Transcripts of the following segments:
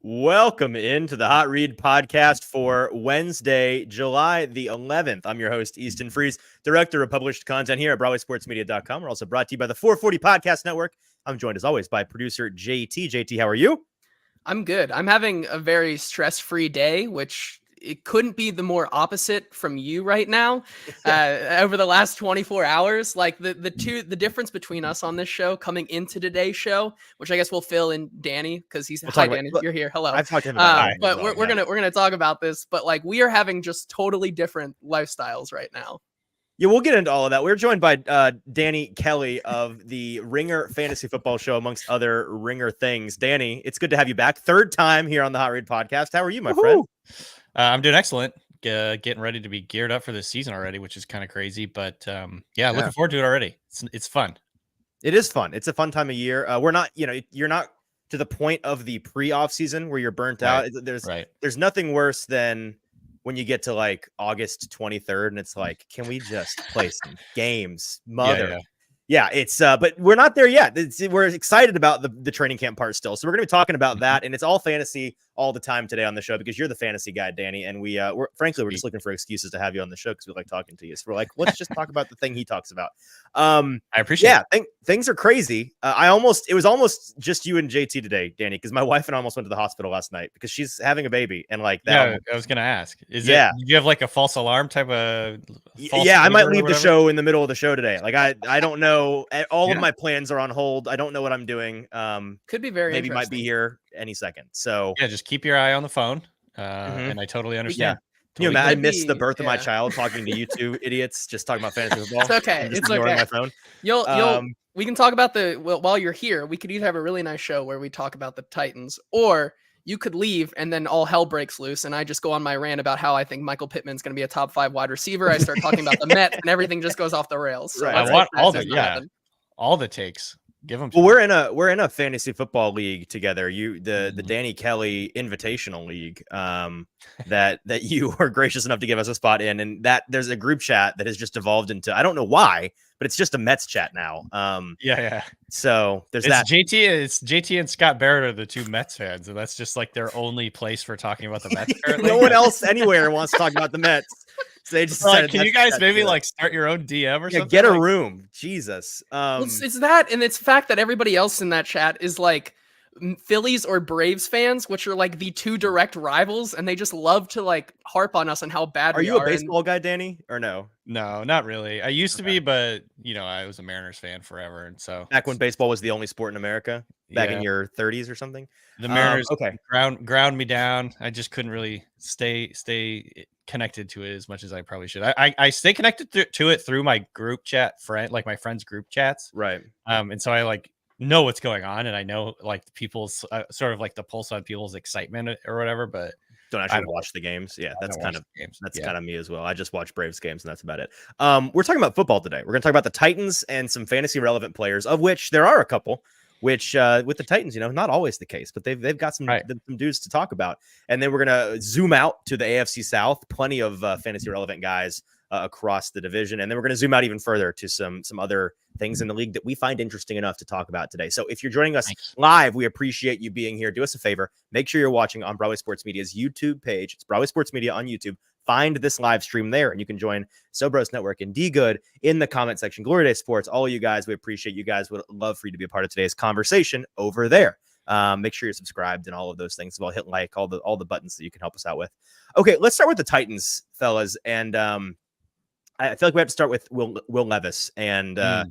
Welcome into the Hot Read podcast for Wednesday, July the 11th. I'm your host, Easton Freeze, director of published content here at BroadwaySportsMedia.com. We're also brought to you by the 440 Podcast Network. I'm joined, as always, by producer JT. JT, how are you? I'm good. I'm having a very stress-free day, which it couldn't be the more opposite from you right now. Over the last 24 hours, like the difference between us on this show coming into today's show, which I guess we'll fill in Danny because he's hi Danny, you're here. Hello. I've talked to him about but we're gonna talk about this, but like we are having just totally different lifestyles right now. Yeah, we'll get into all of that. We're joined by Danny Kelly of the Ringer Fantasy Football Show, amongst other Ringer things. Danny, it's good to have you back. Third time here on the Hot Read podcast. How are you, my friend? I'm doing excellent. Getting ready to be geared up for this season already, which is kind of crazy. But looking forward to it already. It's fun. It is fun. It's a fun time of year. We're not, you're not to the point of the pre-off season where you're burnt out. There's nothing worse than when you get to like August 23rd and it's like, can we just play some games? Yeah, it's but we're not there yet. We're excited about the training camp part still. So we're going to be talking about that, and it's all fantasy all the time today on the show because you're the fantasy guy, Danny, and we're just looking for excuses to have you on the show because we like talking to you. So we're like, let's just talk about the thing he talks about. I appreciate it. Things are crazy. It was almost just you and JT today, Danny, because my wife and I almost went to the hospital last night because she's having a baby, and like that. Yeah, I was gonna ask. Do you have like a false alarm type of? I might leave the show in the middle of the show today. Like I don't know. All of my plans are on hold. I don't know what I'm doing. Could be very maybe might be here any second. So yeah, just keep your eye on the phone. And I totally understand. Can you imagine? I missed the birth of my child talking to you two idiots just talking about fantasy football. It's okay. It's okay. My phone. We can talk about while you're here. We could either have a really nice show where we talk about the Titans, or you could leave and then all hell breaks loose and I just go on my rant about how I think Michael Pittman's going to be a top 5 wide receiver. I start talking about the Mets and everything just goes off the rails. So right. I want all the takes. Give them. Well, we're in a fantasy football league together. The Danny Kelly Invitational League that you were gracious enough to give us a spot in, and that there's a group chat that has just evolved into, I don't know why, but it's just a Mets chat now. So it's JT and Scott Barrett are the two Mets fans, and that's just like their only place for talking about the Mets. No one else anywhere wants to talk about the Mets. So they just can you guys maybe like start your own DM or something? Get a room. Jesus. It's that, and it's the fact that everybody else in that chat is like Phillies or Braves fans, which are like the two direct rivals, and they just love to like harp on us and how bad we are. Are you a baseball guy, Danny, or no? No, not really. I used to be, but I was a Mariners fan forever, and so back when baseball was the only sport in America, back in your 30s or something. The Mariners ground me down. I just couldn't really stay connected to it as much as I probably should. I stay connected to it through my group chat like my friends' group chats, right? And so I like know what's going on, and I know like people's sort of like the pulse on people's excitement or whatever, but don't actually watch the games. Yeah, that's kind of me as well. I just watch Braves games, and that's about it. We're talking about football today. We're going to talk about the Titans and some fantasy relevant players, of which there are a couple. Which with the Titans, not always the case, but they've got some dudes to talk about. And then we're gonna zoom out to the AFC South. Plenty of fantasy relevant guys across the division, and then we're gonna zoom out even further to some other things in the league that we find interesting enough to talk about today. So if you're joining us live, we appreciate you being here. Do us a favor, make sure you're watching on Broadway Sports Media's YouTube page. It's Broadway Sports Media on YouTube. Find this live stream there, and you can join Sobros Network and D Good in the comment section. Glory Day Sports, all of you guys, we appreciate you guys. Would love for you to be a part of today's conversation over there. Make sure you're subscribed and all of those things. Well, hit like, all the buttons that you can help us out with. Okay, let's start with the Titans, fellas, and I feel like we have to start with Will Levis and a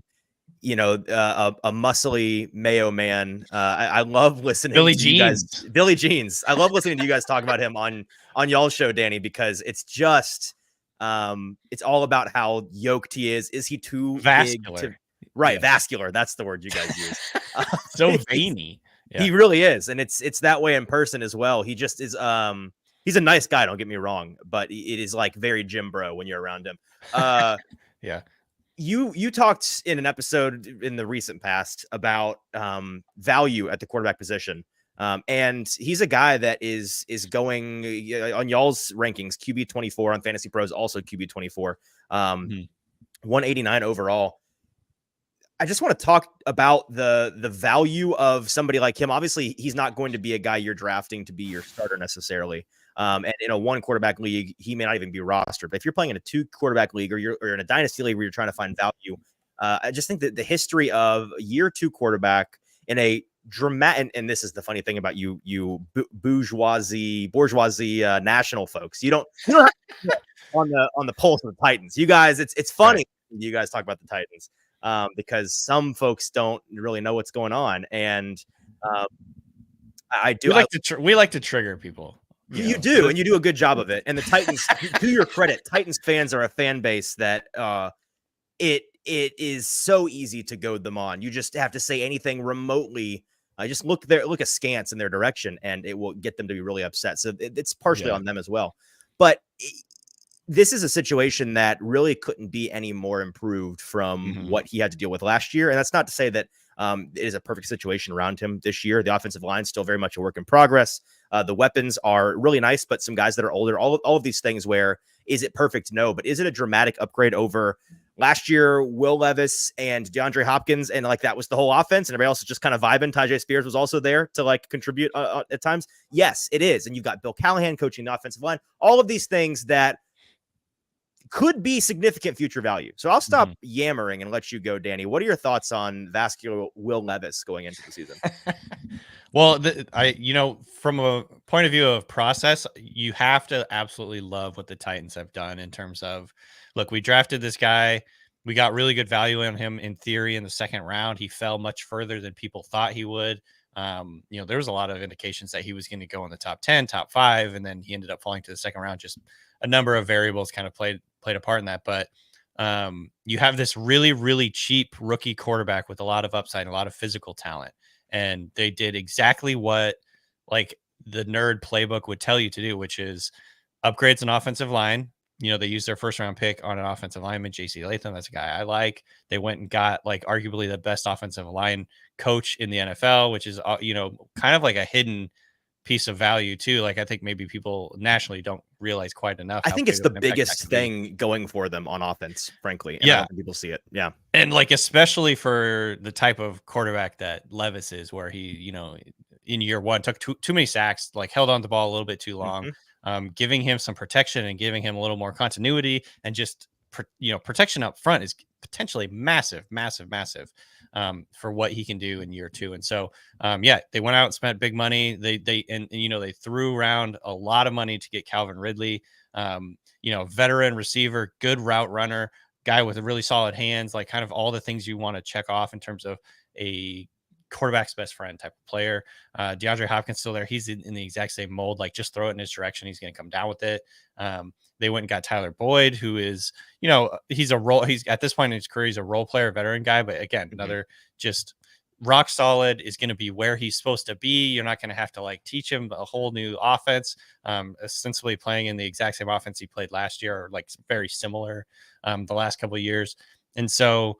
muscly Mayo man. I love listening Billy to you guys. Billy Jeans. I love listening to you guys talk about him on y'all's show, Danny, because it's just it's all about how yoked he is. Is he too vascular? Vascular. That's the word you guys use. So veiny. Yeah. He really is, and it's that way in person as well. He just is. He's a nice guy. Don't get me wrong, but it is like very Jim Bro when you're around him. Yeah. You talked in an episode in the recent past about value at the quarterback position. And he's a guy that is going on y'all's rankings, QB 24 on Fantasy Pros, also QB 24, 189 overall. I just want to talk about the value of somebody like him. Obviously, he's not going to be a guy you're drafting to be your starter necessarily. And in a 1 quarterback league, he may not even be rostered. But if you're playing in a 2 quarterback league, or in a dynasty league where you're trying to find value, I just think that the history of a year 2 quarterback in a dramatic, and this is the funny thing about you bourgeoisie national folks, you don't have on the pulse of the Titans. You guys, it's funny. Right. You guys talk about the Titans. Because some folks don't really know what's going on, and I do. We like to trigger people. You do, and you do a good job of it. And the Titans, to your credit, Titans fans are a fan base that it is so easy to goad them on. You just have to say anything remotely. Just look askance in their direction, and it will get them to be really upset. So it's partially on them as well. But this is a situation that really couldn't be any more improved from what he had to deal with last year. And that's not to say that it is a perfect situation around him this year. The offensive line is still very much a work in progress. The weapons are really nice, but some guys that are older, all of these things where is it perfect? No, but is it a dramatic upgrade over last year, Will Levis and DeAndre Hopkins? And like, that was the whole offense and everybody else is just kind of vibing. Tajay Spears was also there to like contribute at times. Yes, it is. And you've got Bill Callahan coaching the offensive line, all of these things that could be significant future value. So I'll stop yammering and let you go, Danny. What are your thoughts on vascular Will Levis going into the season? Well, from a point of view of process, you have to absolutely love what the Titans have done in terms of, look, we drafted this guy. We got really good value on him in theory in the 2nd round. He fell much further than people thought he would. There was a lot of indications that he was going to go in the top 10, top 5, and then he ended up falling to the 2nd round. Just a number of variables kind of played a part in that. But you have this really, really cheap rookie quarterback with a lot of upside and a lot of physical talent. And they did exactly what like the nerd playbook would tell you to do, which is upgrades an offensive line. They used their 1st round pick on an offensive lineman, JC Latham. That's a guy I like. They went and got like arguably the best offensive line coach in the NFL, which is, kind of like a hidden piece of value too. Like, I think maybe people nationally don't realize quite enough. I think it's the biggest thing going for them on offense, frankly. And I don't think people see it. Yeah. And like, especially for the type of quarterback that Levis is, where he, in year 1 took too many sacks, like held on the ball a little bit too long. Giving him some protection and giving him a little more continuity and just, protection up front is potentially massive for what he can do in year 2. And so, they went out and spent big money. They threw around a lot of money to get Calvin Ridley, veteran receiver, good route runner, guy with really solid hands, like kind of all the things you want to check off in terms of a quarterback's best friend type of player. DeAndre Hopkins still there. He's in the exact same mold. Like, just throw it in his direction, he's going to come down with it. They went and got Tyler Boyd, who is, he's at this point in his career, he's a role player, veteran guy, but again, another just rock solid, is going to be where he's supposed to be. You're not going to have to like teach him a whole new offense, ostensibly playing in the exact same offense he played last year, or like very similar the last couple of years. And so,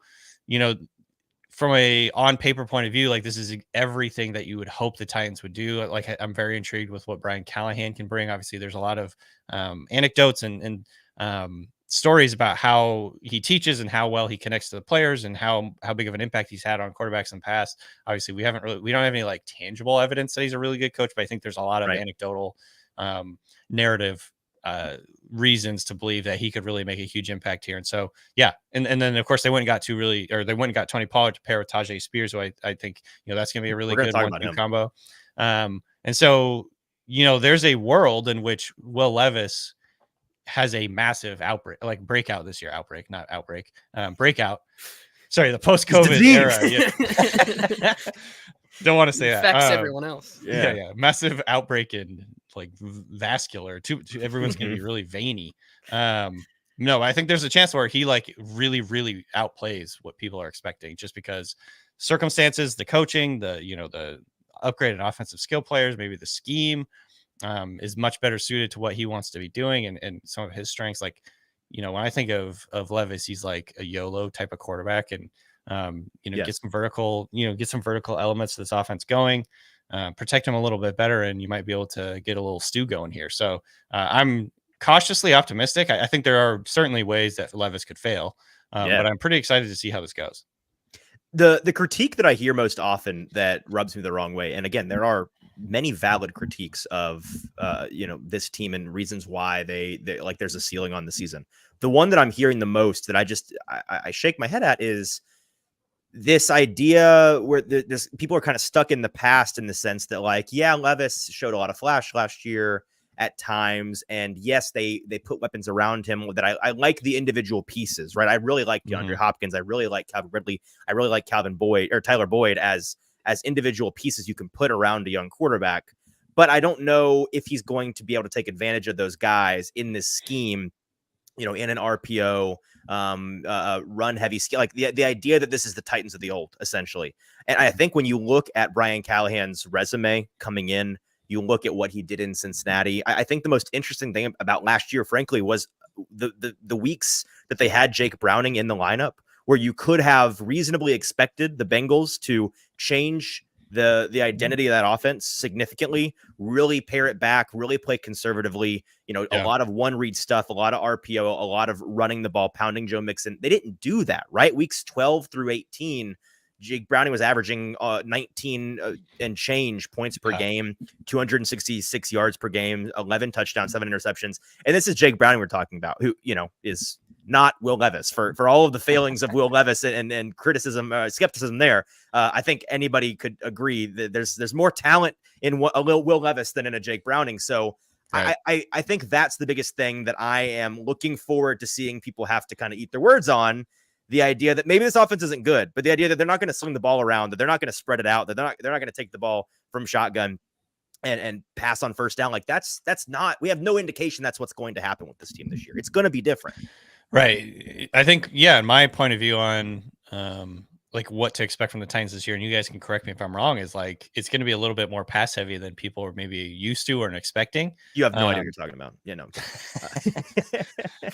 from a on paper point of view, like, this is everything that you would hope the Titans would do. Like, I'm very intrigued with what Brian Callahan can bring. Obviously, there's a lot of anecdotes and stories about how he teaches and how well he connects to the players and how big of an impact he's had on quarterbacks in the past. Obviously, we don't have any like tangible evidence that he's a really good coach, but I think there's a lot of anecdotal narrative reasons to believe that he could really make a huge impact here. And so, and then of course they went and got Tony Pollard to pair with Tajay Spears, who I think, that's going to be a really good 1-2 combo. And so, there's a world in which Will Levis has a massive breakout this year, breakout. Sorry, the post-COVID era. Yeah. Don't want to say that. Affects everyone else. Yeah. Massive outbreak in like vascular. Everyone's going to be really veiny. No, I think there's a chance where he like really, really outplays what people are expecting, just because circumstances, the coaching, the upgraded offensive skill players, maybe the scheme is much better suited to what he wants to be doing and some of his strengths. Like, when I think of Levis, he's like a YOLO type of quarterback, and get some vertical elements to this offense going, protect him a little bit better, and you might be able to get a little stew going here. So I'm cautiously optimistic. I think there are certainly ways that Levis could fail, but I'm pretty excited to see how this goes. The critique that I hear most often that rubs me the wrong way, and again, there are many valid critiques of this team and reasons why they like there's a ceiling on the season. The one that I'm hearing the most that I shake my head at is this idea where this people are kind of stuck in the past in the sense that, like, yeah, Levis showed a lot of flash last year at times, and yes, they put weapons around him that I like the individual pieces, right? I really like DeAndre Hopkins, I really like Calvin Ridley, I really like Calvin Boyd or Tyler Boyd as individual pieces you can put around a young quarterback, but I don't know if he's going to be able to take advantage of those guys in this scheme, in an RPO run heavy skill, like the idea that this is the Titans of the old, essentially. And I think when you look at Brian Callahan's resume coming in, you look at what he did in Cincinnati, I think the most interesting thing about last year, frankly, was the weeks that they had Jake Browning in the lineup, where you could have reasonably expected the Bengals to change the identity of that offense significantly, really pare it back, really play conservatively, a lot of one read stuff, a lot of RPO, a lot of running the ball, pounding Joe Mixon. They didn't do that, right? Weeks 12 through 18, Jake Browning was averaging 19 and change points per game, 266 yards per game, 11 touchdowns, 7 interceptions. And this is Jake Browning we're talking about, who, is not Will Levis. For all of the failings of Will Levis and criticism, skepticism there, I think anybody could agree that there's more talent in a little Will Levis than in a Jake Browning. So right. I think that's the biggest thing that I am looking forward to seeing people have to kind of eat their words on. The idea that maybe this offense isn't good, but the idea that they're not going to sling the ball around, that they're not going to spread it out, that they're not going to take the ball from shotgun and pass on first down. Like that's not, we have no indication that's what's going to happen with this team this year. It's going to be different. Right. I think, in my point of view on like what to expect from the Titans this year, and you guys can correct me if I'm wrong, is like it's going to be a little bit more pass heavy than people are maybe used to or expecting. You have no idea what you're talking about. Yeah, no.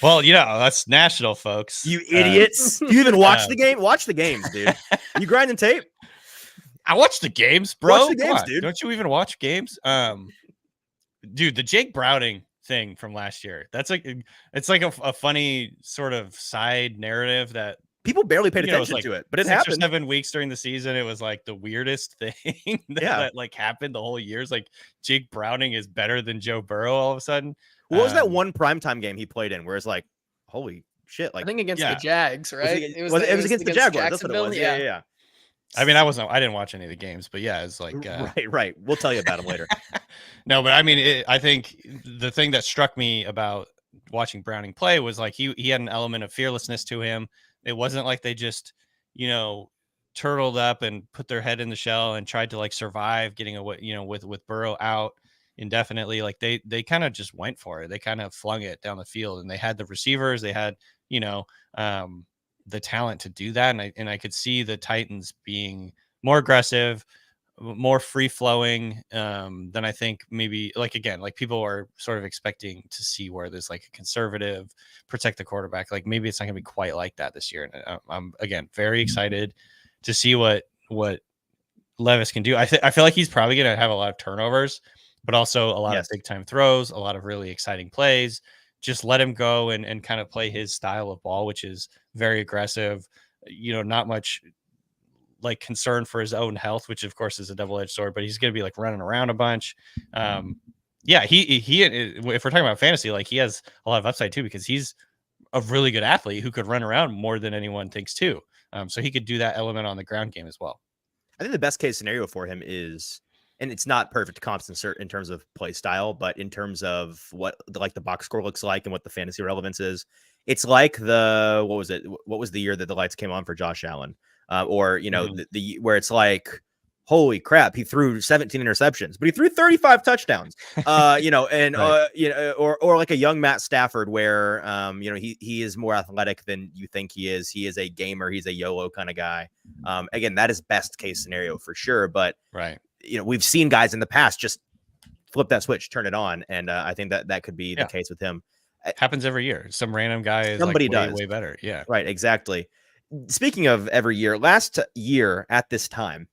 Well, that's national, folks. You idiots. Do you even watch the game? Watch the games, dude. You grinding tape? I watch the games, bro. Watch the games, dude. Don't you even watch games? Dude, the Jake Browning thing from last year. That's like, it's like a funny sort of side narrative that people barely paid attention to it, but it happened. 6 or 7 weeks during the season. It was like the weirdest thing that like happened the whole year. It's like Jake Browning is better than Joe Burrow all of a sudden. What was that one primetime game he played in where it's like, holy shit? Like, I think against the Jags, right? It was against the Jaguars. That's what it was. Yeah. I mean, I didn't watch any of the games, but yeah, it's like right. We'll tell you about them later. No, but I mean, I think the thing that struck me about watching Browning play was like he had an element of fearlessness to him. It wasn't like they just, turtled up and put their head in the shell and tried to like survive getting away, with Burrow out indefinitely. Like they kind of just went for it. They kind of flung it down the field, and they had the receivers. They had, the talent to do that. And I could see the Titans being more aggressive, more free flowing than I think maybe like people are sort of expecting to see where there's like a conservative protect the quarterback. Like maybe it's not gonna be quite like that this year. And I'm again very excited to see what Levis can do. I feel like he's probably gonna have a lot of turnovers, but also a lot of big time throws, a lot of really exciting plays. Just let him go and kind of play his style of ball, which is very aggressive, not much like concern for his own health, which of course is a double-edged sword, but he's going to be like running around a bunch. He if we're talking about fantasy, like he has a lot of upside too, because he's a really good athlete who could run around more than anyone thinks too. So he could do that element on the ground game as well. I think the best case scenario for him is, and it's not perfect comps in terms of play style, but in terms of what the box score looks like and what the fantasy relevance is, it's like what was the year that the lights came on for Josh Allen? The where it's like, holy crap, he threw 17 interceptions, but he threw 35 touchdowns. Right. Or like a young Matt Stafford where he is more athletic than you think he is. He is a gamer, he's a YOLO kind of guy. Again, that is best case scenario for sure. But right. We've seen guys in the past just flip that switch, turn it on. And I think that could be the case with him. It happens every year. Some random guy is somebody does way better. Yeah. Right. Exactly. Speaking of every year, last year at this time,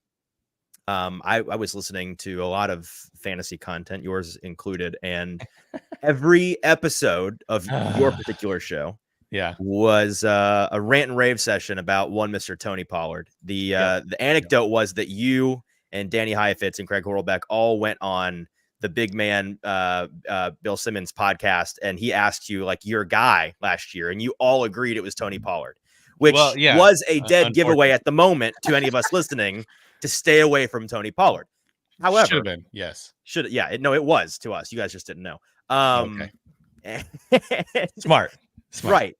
I was listening to a lot of fantasy content, yours included, and every episode of your particular show, was a rant and rave session about one Mr. Tony Pollard. The anecdote was that you and Danny Heifetz and Craig Horlbeck all went on the big man Bill Simmons podcast, and he asked you like your guy last year, and you all agreed it was Tony Pollard, which was a dead giveaway at the moment to any of us listening to stay away from Tony Pollard. However, should have been, yes. It was to us. You guys just didn't know. Okay. Smart. Right.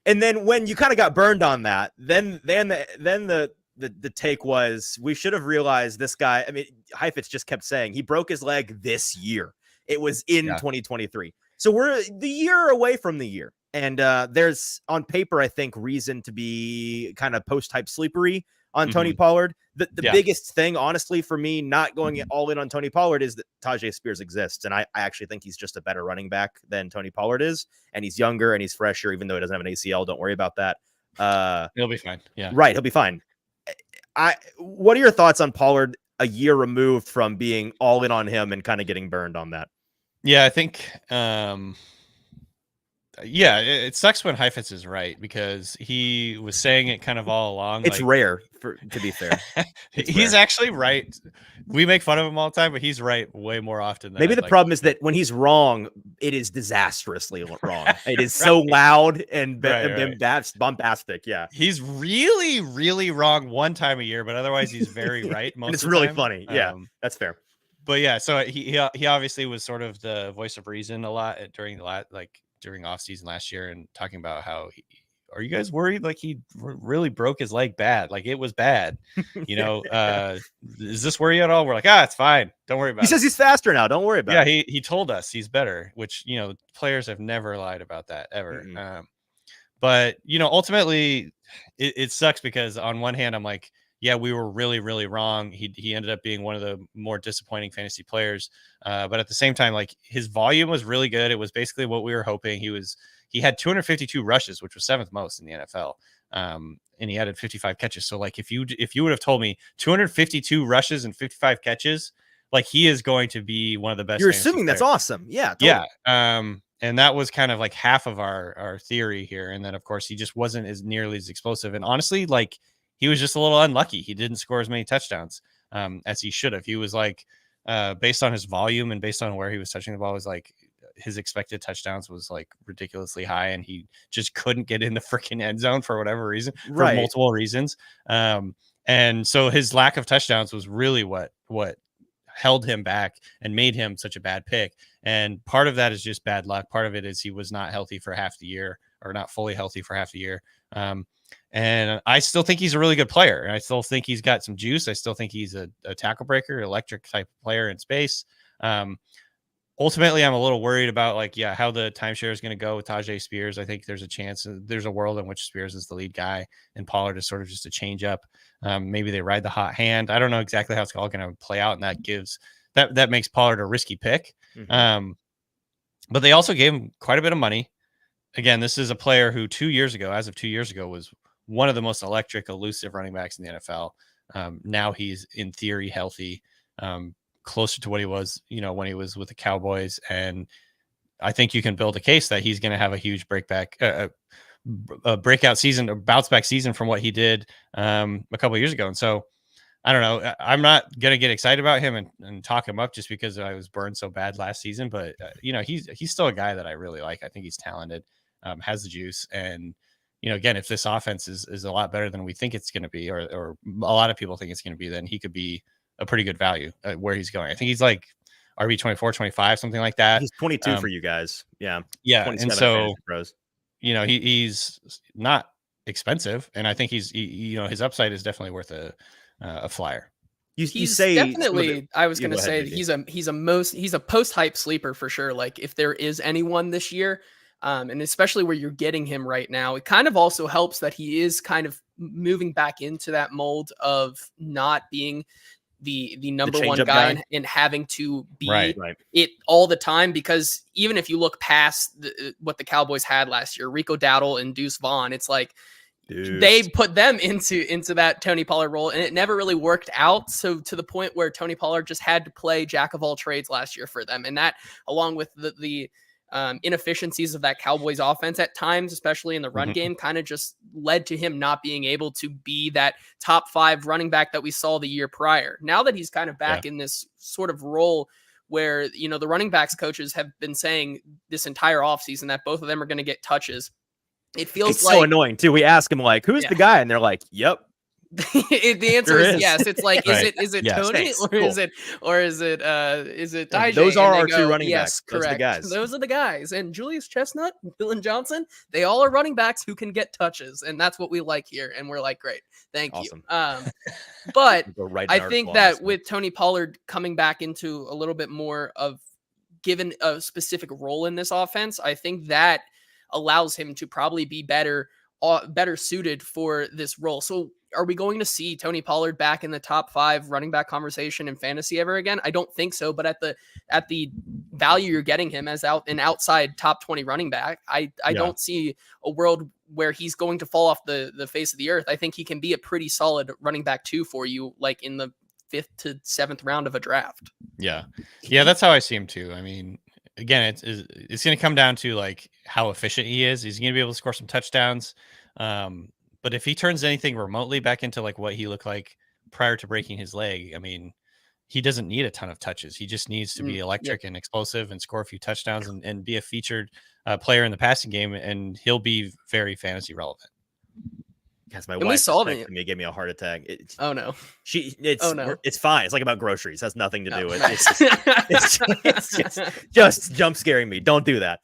And then when you kind of got burned on that, then the take was we should have realized this guy. I mean, Heifetz just kept saying he broke his leg this year. It was in 2023. So we're the year away from the year. And there's on paper, I think, reason to be kind of post-type sleepery on Tony Pollard. The biggest thing, honestly, for me, not going all in on Tony Pollard is that Tajay Spears exists. And I actually think he's just a better running back than Tony Pollard is. And he's younger and he's fresher, even though he doesn't have an ACL. Don't worry about that. He'll be fine. Yeah. Right. He'll be fine. What are your thoughts on Pollard a year removed from being all in on him and kind of getting burned on that? Yeah, I think it sucks when Heifetz is right because he was saying it kind of all along. It's rare, to be fair. He's actually right. We make fun of him all the time, but he's right way more often than maybe the problem is that when he's wrong, it is disastrously wrong. It is so loud and bombastic. Yeah, he's really, really wrong one time a year, but otherwise he's very right most and it's of the really time. Funny. Yeah, that's fair. But yeah, so he obviously was sort of the voice of reason a lot during off season last year and talking about how are you guys worried? Like he really broke his leg bad. Like it was bad, does this worry you at all? We're like, it's fine. Don't worry about it. He says he's faster now. Don't worry about it. Yeah. He told us he's better, which, players have never lied about that ever. But ultimately it sucks because on one hand, I'm like, yeah, we were really, really wrong. He ended up being one of the more disappointing fantasy players. But at the same time, like his volume was really good. It was basically what we were hoping. He had 252 rushes, which was 7th most in the NFL. And he added 55 catches. So like if you would have told me 252 rushes and 55 catches, like he is going to be one of the best. You're assuming players. That's awesome. Yeah. Totally. Yeah. And that was kind of like half of our theory here. And then of course he just wasn't as nearly as explosive. And honestly, like he was just a little unlucky. He didn't score as many touchdowns as he should have. He was like, based on his volume and based on where he was touching the ball, was like his expected touchdowns was like ridiculously high, and he just couldn't get in the freaking end zone for whatever reason, for multiple reasons. And so his lack of touchdowns was really what held him back and made him such a bad pick. And part of that is just bad luck. Part of it is he was not healthy for half the year, or not fully healthy for half the year. And I still think he's a really good player. And I still think he's got some juice. I still think he's a tackle breaker, electric type of player in space. Ultimately, I'm a little worried about how the timeshare is going to go with Tajay Spears. I think there's a chance, there's a world in which Spears is the lead guy and Pollard is sort of just a change up. Maybe they ride the hot hand. I don't know exactly how it's all going to play out. And that makes Pollard a risky pick. But they also gave him quite a bit of money. Again, this is a player who 2 years ago, was one of the most electric, elusive running backs in the NFL. Now he's in theory healthy, closer to what he was, when he was with the Cowboys. And I think you can build a case that he's going to have a huge a breakout season, or bounce back season from what he did a couple of years ago. And so I don't know. I'm not going to get excited about him and talk him up just because I was burned so bad last season. But, he's still a guy that I really like. I think he's talented, has the juice. And, again, if this offense is a lot better than we think it's going to be, or a lot of people think it's going to be, then he could be a pretty good value where he's going. I think he's like RB 24, 25, something like that. He's 22 for you guys. Yeah. Yeah. And so, he's not expensive. And I think his upside is definitely worth a flyer. He's definitely, I was going to say he's a post hype sleeper for sure. Like if there is anyone this year, and especially where you're getting him right now, it kind of also helps that he is kind of moving back into that mold of not being the number one guy and having to be it all the time. Because even if you look past what the Cowboys had last year, Rico Dowdle and Deuce Vaughn, it's like they put them into that Tony Pollard role, and it never really worked out. So to the point where Tony Pollard just had to play jack of all trades last year for them. And that, along with the inefficiencies of that Cowboys offense at times, especially in the run game, kind of just led to him not being able to be that top 5 running back that we saw the year prior. Now that he's kind of back in this sort of role where, you know, the running backs coaches have been saying this entire offseason that both of them are going to get touches. It feels it's so annoying too. We ask him like, who's the guy? And they're like, yep. The answer is yes. It's like, right. is it yes. Tony Thanks. or Cool. is it Tajay? Those are our 2 running yes, backs. correct. Those are the guys. Those are the guys. And Julius Chestnut, Dylan Johnson, they all are running backs who can get touches, and that's what we like here. And we're like, great, thank you. But I think that with Tony Pollard coming back into a little bit more of given a specific role in this offense, I think that allows him to probably be better suited for this role. So are we going to see Tony Pollard back in the top 5 running back conversation in fantasy ever again? I don't think so, but at the value you're getting him as an outside top 20 running back, I don't see a world where he's going to fall off the face of the earth. I think he can be a pretty solid running back 2 for you, like in the 5th to 7th round of a draft. Yeah, that's how I see him too. I mean, again, it's going to come down to like how efficient he is. He's going to be able to score some touchdowns. But if he turns anything remotely back into like what he looked like prior to breaking his leg, I mean, he doesn't need a ton of touches. He just needs to be electric and explosive and score a few touchdowns and be a featured player in the passing game, and he'll be very fantasy relevant. Guys, my wife texted me, gave me a heart attack. Oh no, it's fine. It's like about groceries. It has nothing to do with it's just jump scaring me. Don't do that.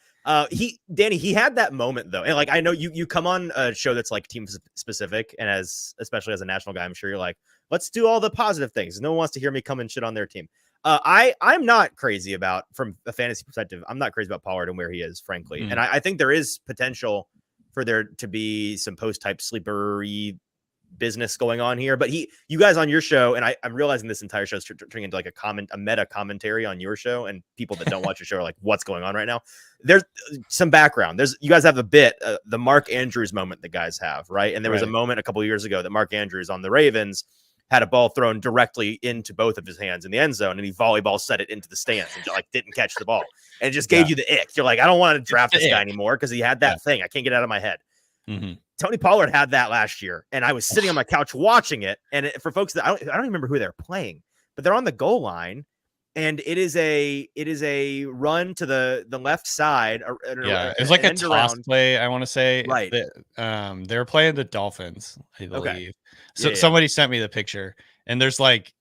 Danny, he had that moment though, and like I know you come on a show that's like team specific, and especially as a national guy, I'm sure you're like, let's do all the positive things. No one wants to hear me come and shit on their team. I'm not crazy about, from a fantasy perspective, I'm not crazy about Pollard and where he is, frankly, and I think there is potential for there to be some post-type sleepery business going on here. But you guys on your show, and I'm realizing this entire show is turning into like a meta commentary on your show, and people that don't watch your show are like, what's going on right now? There's some background. You guys have a bit, the Mark Andrews moment that guys have, right? And there was a moment a couple of years ago that Mark Andrews on the Ravens had a ball thrown directly into both of his hands in the end zone, and he volleyball set it into the stands and like didn't catch the ball. And it just gave you the ick. You're like, I don't want to draft this guy anymore because he had that thing. I can't get it out of my head. Tony Pollard had that last year, and I was sitting on my couch watching it. And for folks that I don't remember who they're playing, but they're on the goal line, and it is a run to the left side. It's like a toss play, I want to say. Right. They were playing the Dolphins, I believe. Okay. So somebody sent me the picture, and there's like,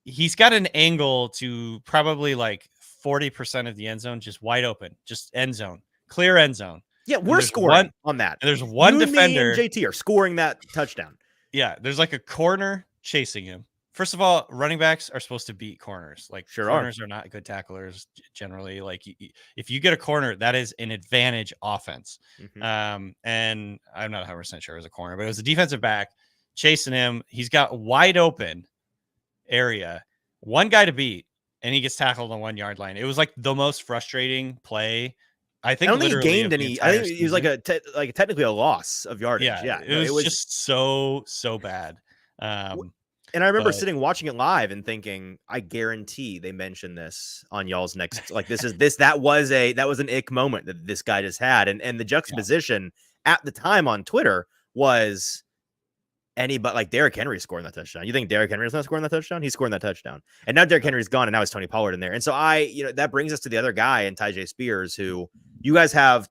he's got an angle to probably like 40% of the end zone, just wide open, just end zone, clear end zone. Yeah, we're scoring on that. And there's one defender. Me and JT are scoring that touchdown. Yeah, there's like a corner chasing him. First of all, running backs are supposed to beat corners. Like corners are not good tacklers generally. Like if you get a corner, that is an advantage offense. And I'm not 100% sure it was a corner, but it was a defensive back chasing him. He's got wide open area, one guy to beat, and he gets tackled on 1 yard line. It was like the most frustrating play. I don't think he gained any. I think he was like technically a loss of yardage. Yeah, it was just so bad. And I remember sitting watching it live and thinking, I guarantee they mentioned this on y'all's next. Like that was an ick moment that this guy just had, and the juxtaposition at the time on Twitter was but like Derrick Henry scoring that touchdown. You think Derrick Henry's not scoring that touchdown? He's scoring that touchdown, and now Derrick Henry's gone, and now it's Tony Pollard in there. And so that brings us to the other guy in Tajay Spears, who you guys have.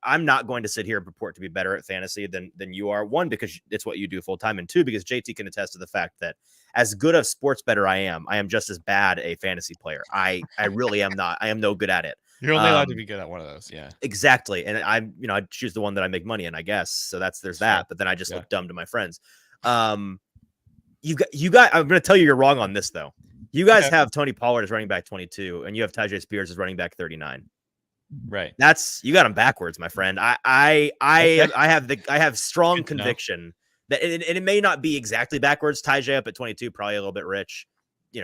I'm not going to sit here and purport to be better at fantasy than you are. One, because it's what you do full time, and two, because JT can attest to the fact that as good of sports bettor I am just as bad a fantasy player. I really am not. I am no good at it. You're only allowed to be good at one of those. Yeah, exactly. And I choose the one that I make money in, I guess. So there's that. But then I just look dumb to my friends. You got. I'm going to tell you you're wrong on this though. You guys have Tony Pollard as running back 22, and you have Tajay Spears as running back 39. Right. You got them backwards, my friend. I have strong conviction that it may not be exactly backwards. Tajay up at 22, probably a little bit rich.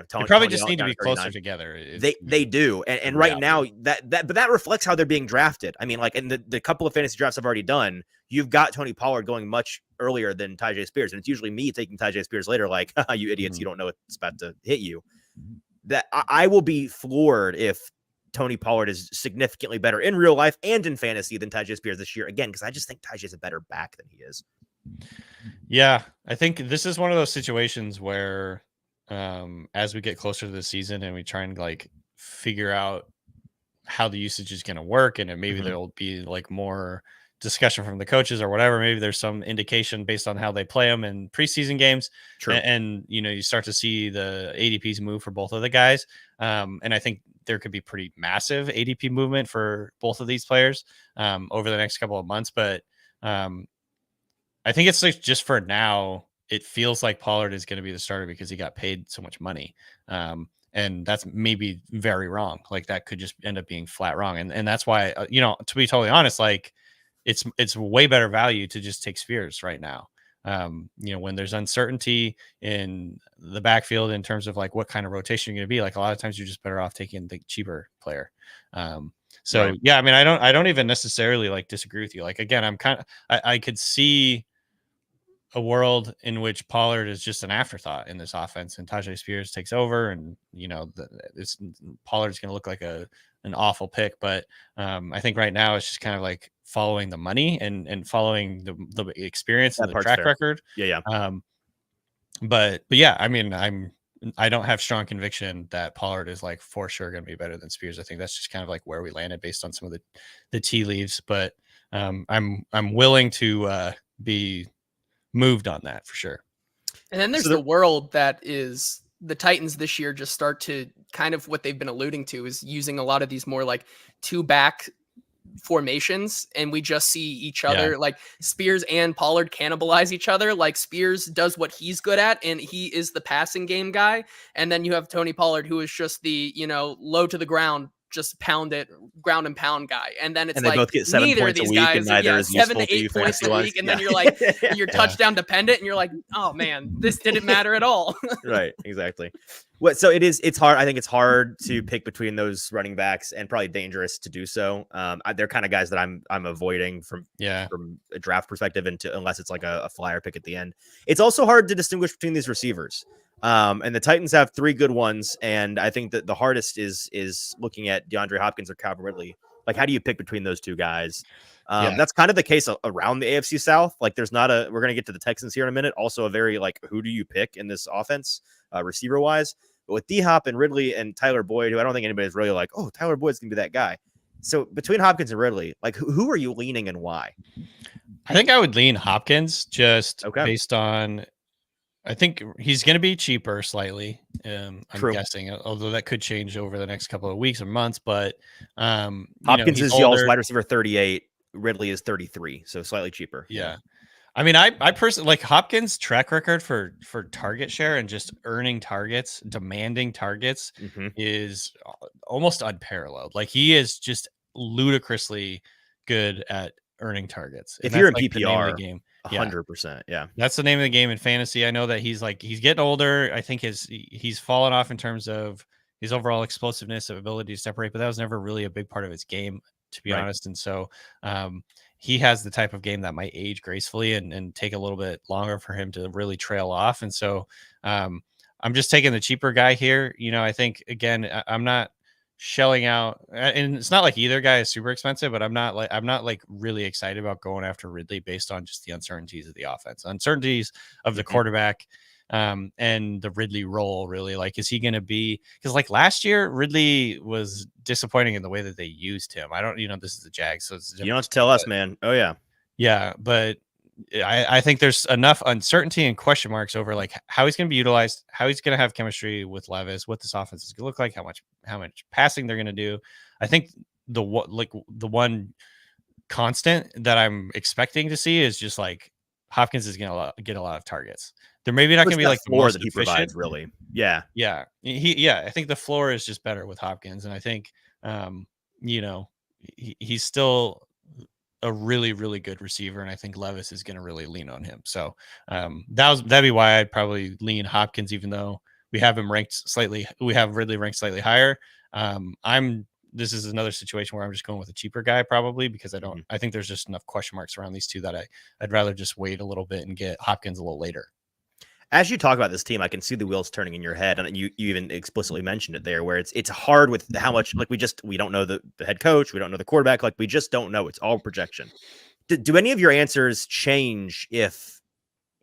Tony probably just need to be closer together. They do, and right now that reflects how they're being drafted. I mean, like in the couple of fantasy drafts I've already done, you've got Tony Pollard going much earlier than Tajay Spears, and it's usually me taking Tajay Spears later. Like, you idiots, you don't know it's about to hit you. That I will be floored if Tony Pollard is significantly better in real life and in fantasy than Tyjae Spears this year. Again, because I just think Tyjae's a better back than he is. Yeah, I think this is one of those situations where as we get closer to the season and we try and like figure out how the usage is going to work, and maybe there'll be like more discussion from the coaches or whatever. Maybe there's some indication based on how they play them in preseason games. True. And you start to see the ADPs move for both of the guys. And I think there could be pretty massive ADP movement for both of these players over the next couple of months. But I think it's like just for now, it feels like Pollard is going to be the starter because he got paid so much money. And that's maybe very wrong. Like that could just end up being flat wrong. And that's why, to be totally honest, like it's way better value to just take Spears right now. When there's uncertainty in the backfield in terms of like what kind of rotation you're going to be, like a lot of times you're just better off taking the cheaper player. Right. Yeah, I mean, I don't even necessarily like disagree with you. Like, again, I could see a world in which Pollard is just an afterthought in this offense and Tyjae Spears takes over, and Pollard's going to look like an awful pick. But I think right now it's just kind of like following the money and following the experience and the track record. Yeah. But yeah, I mean, I don't have strong conviction that Pollard is like for sure going to be better than Spears. I think that's just kind of like where we landed based on some of the tea leaves. But I'm willing to be moved on that for sure. And then there's the world that is the Titans this year just start to kind of what they've been alluding to is using a lot of these more like two back formations, and we just see each other like Spears and Pollard cannibalize each other. Like Spears does what he's good at, and he is the passing game guy. And then you have Tony Pollard, who is just the, low to the ground, just pound it, ground and pound guy. And then it's they both get 7 points a week, and neither is 7 to 8 points a week. And then you're like, you're touchdown dependent, and you're like, oh man, this didn't matter at all. Right. Exactly. So it's hard. I think it's hard to pick between those running backs, and probably dangerous to do so. They're kind of guys that I'm avoiding from a draft perspective, unless it's like a flyer pick at the end. It's also hard to distinguish between these receivers. And the Titans have 3 good ones, and I think that the hardest is looking at DeAndre Hopkins or Calvin Ridley. Like, how do you pick between those two guys? That's kind of the case around the AFC South. Like, there's not we're going to get to the Texans here in a minute. Also a very, like, who do you pick in this offense, receiver wise? But with D-Hop and Ridley and Tyler Boyd, who I don't think anybody's really like, oh, Tyler Boyd's going to be that guy. So between Hopkins and Ridley, like, who are you leaning and why? I think I would lean Hopkins just based on, I think he's going to be cheaper slightly. I'm guessing, although that could change over the next couple of weeks or months. But Hopkins is y'all's wide receiver 38. Ridley is 33, so slightly cheaper. Yeah. I mean, I personally like Hopkins' track record for target share and just earning targets, demanding targets is almost unparalleled. Like, he is just ludicrously good at earning targets. If you're in like PPR, game. 100%. Yeah. That's the name of the game in fantasy. I know that he's getting older. I think he's fallen off in terms of his overall explosiveness, of ability to separate, but that was never really a big part of his game, to be honest. And so he has the type of game that might age gracefully and take a little bit longer for him to really trail off. And so I'm just taking the cheaper guy here. I think, again, I'm not shelling out, and it's not like either guy is super expensive, but I'm not like really excited about going after Ridley based on just the uncertainties of the offense, uncertainties of the quarterback, and the Ridley role. Really, like, is he going to be, because like last year Ridley was disappointing in the way that they used him. I don't, this is the Jags, so it's, you don't have to tell us, man. Oh yeah, but I think there's enough uncertainty and question marks over like how he's going to be utilized, how he's going to have chemistry with Levis, what this offense is going to look like, how much passing they're going to do. I think the one constant that I'm expecting to see is just like Hopkins is going to get a lot of targets. They're maybe not going to be like the floor most that he efficient. provides, really. Yeah. I think the floor is just better with Hopkins, and I think he's still a really, really good receiver, and I think Levis is going to really lean on him. So that'd be why I'd probably lean Hopkins, even though we have Ridley ranked slightly higher. This is another situation where I'm just going with a cheaper guy, probably because I think there's just enough question marks around these two that I'd rather just wait a little bit and get Hopkins a little later. As you talk about this team, I can see the wheels turning in your head, and you even explicitly mentioned it there, where it's hard with how much like we don't know the head coach, we don't know the quarterback, like we just don't know. It's all projection. Do any of your answers change if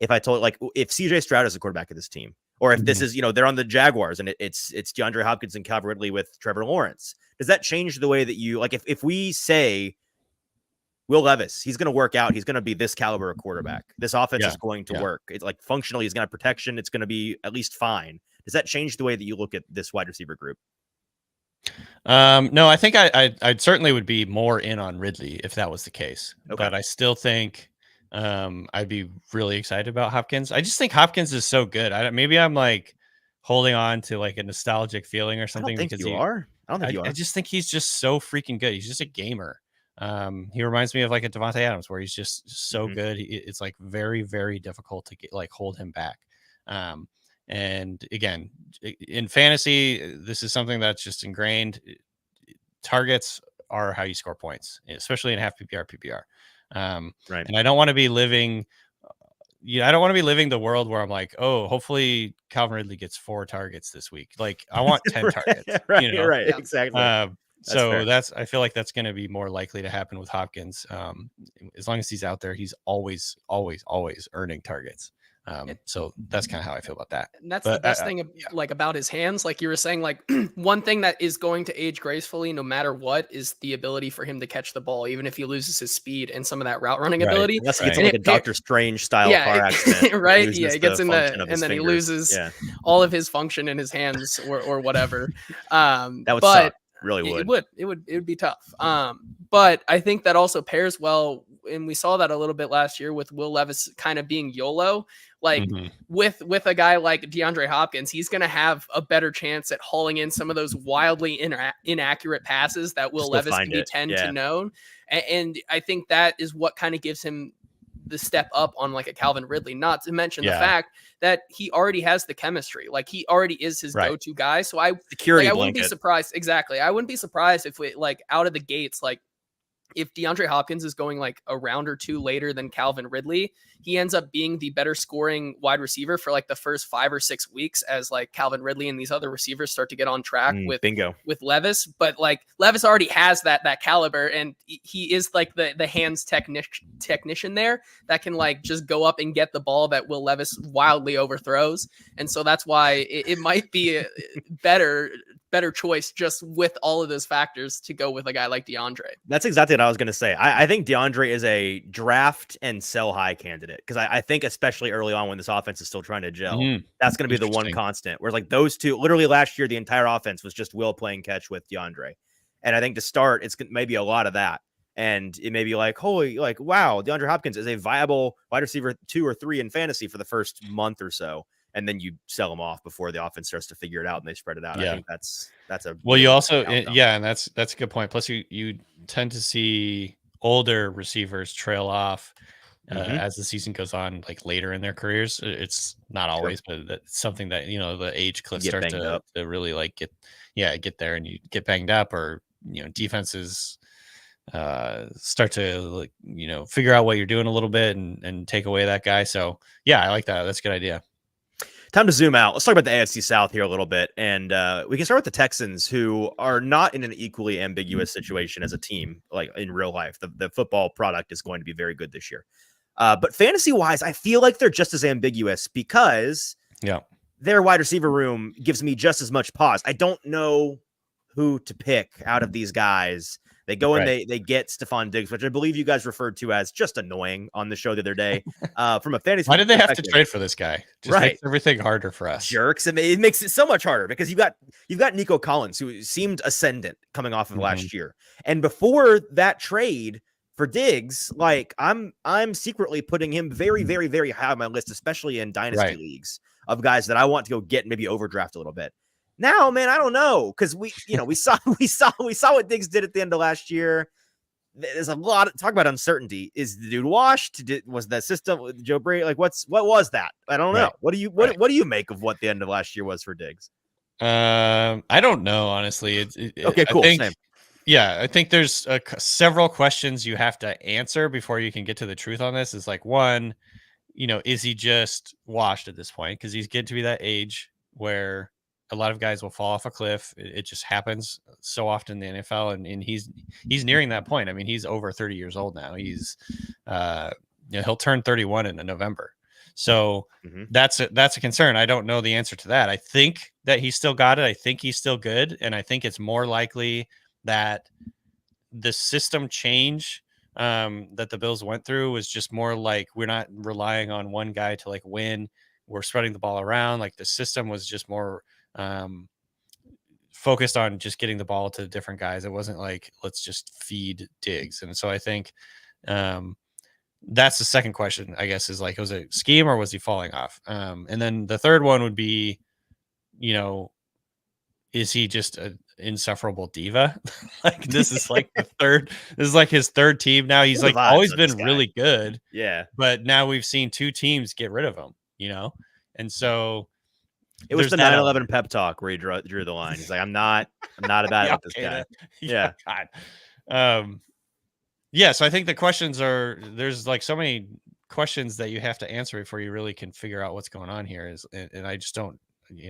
I told like if CJ Stroud is the quarterback of this team, or if this is they're on the Jaguars and it's DeAndre Hopkins and Calvin Ridley with Trevor Lawrence? Does that change the way that you like if we say Will Levis, he's going to work out. He's going to be this caliber of quarterback. This offense is going to work. It's like functionally, he's going to have protection. It's going to be at least fine. Does that change the way that you look at this wide receiver group? No, I think I certainly would be more in on Ridley if that was the case. Okay. But I still think I'd be really excited about Hopkins. I just think Hopkins is so good. Maybe I'm like holding on to like a nostalgic feeling or something. I don't think you are. I just think he's just so freaking good. He's just a gamer. He reminds me of like a Devontae Adams where he's just so good. It's like very, very difficult to get like hold him back. And again, in fantasy, this is something that's just ingrained. Targets are how you score points, especially in half PPR. Right. And I don't want to be living. I don't want to be living the world where I'm like, oh, hopefully Calvin Ridley gets 4 targets this week. Like I want 10 targets. Right. Right. Exactly. I feel like that's going to be more likely to happen with Hopkins. As long as he's out there, he's always earning targets. So that's kind of how I feel about that. And that's the best thing like about his hands. Like you were saying, like one thing that is going to age gracefully no matter what is the ability for him to catch the ball, even if he loses his speed and some of that route running ability. Unless he gets like a Doctor Strange style car accident. Right. Yeah. He gets in and then he loses all of his function in his hands or whatever. That would suck. Really would. It would be tough. But I think that also pairs well, and we saw that a little bit last year with Will Levis kind of being YOLO. Like with a guy like DeAndre Hopkins, he's going to have a better chance at hauling in some of those wildly inaccurate passes that Will Levis can tend to know. And I think that is what kind of gives him the step up on like a Calvin Ridley, not to mention the fact that he already has the chemistry. Like he already is his go-to guy. So I wouldn't be surprised. Exactly. I wouldn't be surprised if we like out of the gates, like if DeAndre Hopkins is going like a round or 2 later than Calvin Ridley, he ends up being the better scoring wide receiver for like the first 5 or 6 weeks as like Calvin Ridley and these other receivers start to get on track with Levis. But like Levis already has that caliber, and he is like the hands technician there that can like just go up and get the ball that Will Levis wildly overthrows. And so that's why it might be a better choice just with all of those factors to go with a guy like DeAndre. That's exactly what I was going to say. I think DeAndre is a draft and sell high candidate because I think especially early on when this offense is still trying to gel, that's going to be the one constant. Whereas like those two, literally last year, the entire offense was just Will playing catch with DeAndre. And I think to start, it's maybe a lot of that. And it may be like, holy, like, wow, DeAndre Hopkins is a viable wide receiver 2 or 3 in fantasy for the first month or so. And then you sell them off before the offense starts to figure it out and they spread it out. I think that's a you also and that's a good point. Plus you tend to see older receivers trail off as the season goes on, like later in their careers. It's not always, but that's something that the age cliff starts to really like get there, and you get banged up, or defenses start to like figure out what you're doing a little bit and take away that guy. So yeah, I like that. That's a good idea. Time to zoom out. Let's talk about the AFC South here a little bit. And we can start with the Texans, who are not in an equally ambiguous situation as a team, like in real life. The football product is going to be very good this year. But fantasy-wise, I feel like they're just as ambiguous because their wide receiver room gives me just as much pause. I don't know who to pick out of these guys. They go and they get Stephon Diggs, which I believe you guys referred to as just annoying on the show the other day. From a fantasy, why did they have to trade for this guy? Just makes everything harder for us. Jerks. I mean, it makes it so much harder because you've got Nico Collins, who seemed ascendant coming off of last year, and before that trade for Diggs, like I'm secretly putting him very, very, very high on my list, especially in dynasty leagues of guys that I want to go get and maybe overdraft a little bit. Now, man, I don't know, because we saw what Diggs did at the end of last year. There's a lot of talk about uncertainty. Is the dude washed? Was that system with Joe Brady? Like, what was that? I don't know. What do you make of what the end of last year was for Diggs? I don't know, honestly. Okay, cool. Same. Yeah, I think there's several questions you have to answer before you can get to the truth on this. Is like, one, is he just washed at this point? Because he's getting to be that age where a lot of guys will fall off a cliff. It just happens so often in the NFL, and he's nearing that point. I mean, he's over 30 years old now. He's he'll turn 31 in November. So that's a concern. I don't know the answer to that. I think that he still got it. I think he's still good. And I think it's more likely that the system change that the Bills went through was just more like, we're not relying on one guy to like win. We're spreading the ball around. Like the system was just more focused on just getting the ball to different guys. It wasn't like, let's just feed Diggs. And so I think that's the second question, I guess, is like, was it scheme or was he falling off? And then the third one would be, is he just an insufferable diva? Like this is like this is like his third team now. He's like always been really good. Yeah. But now we've seen two teams get rid of him, And so it was the 9/11 pep talk where he drew the line. He's like, I'm not about it with this guy. Yeah. God. Yeah, so I think the questions there's like so many questions that you have to answer before you really can figure out what's going on here. And I just don't,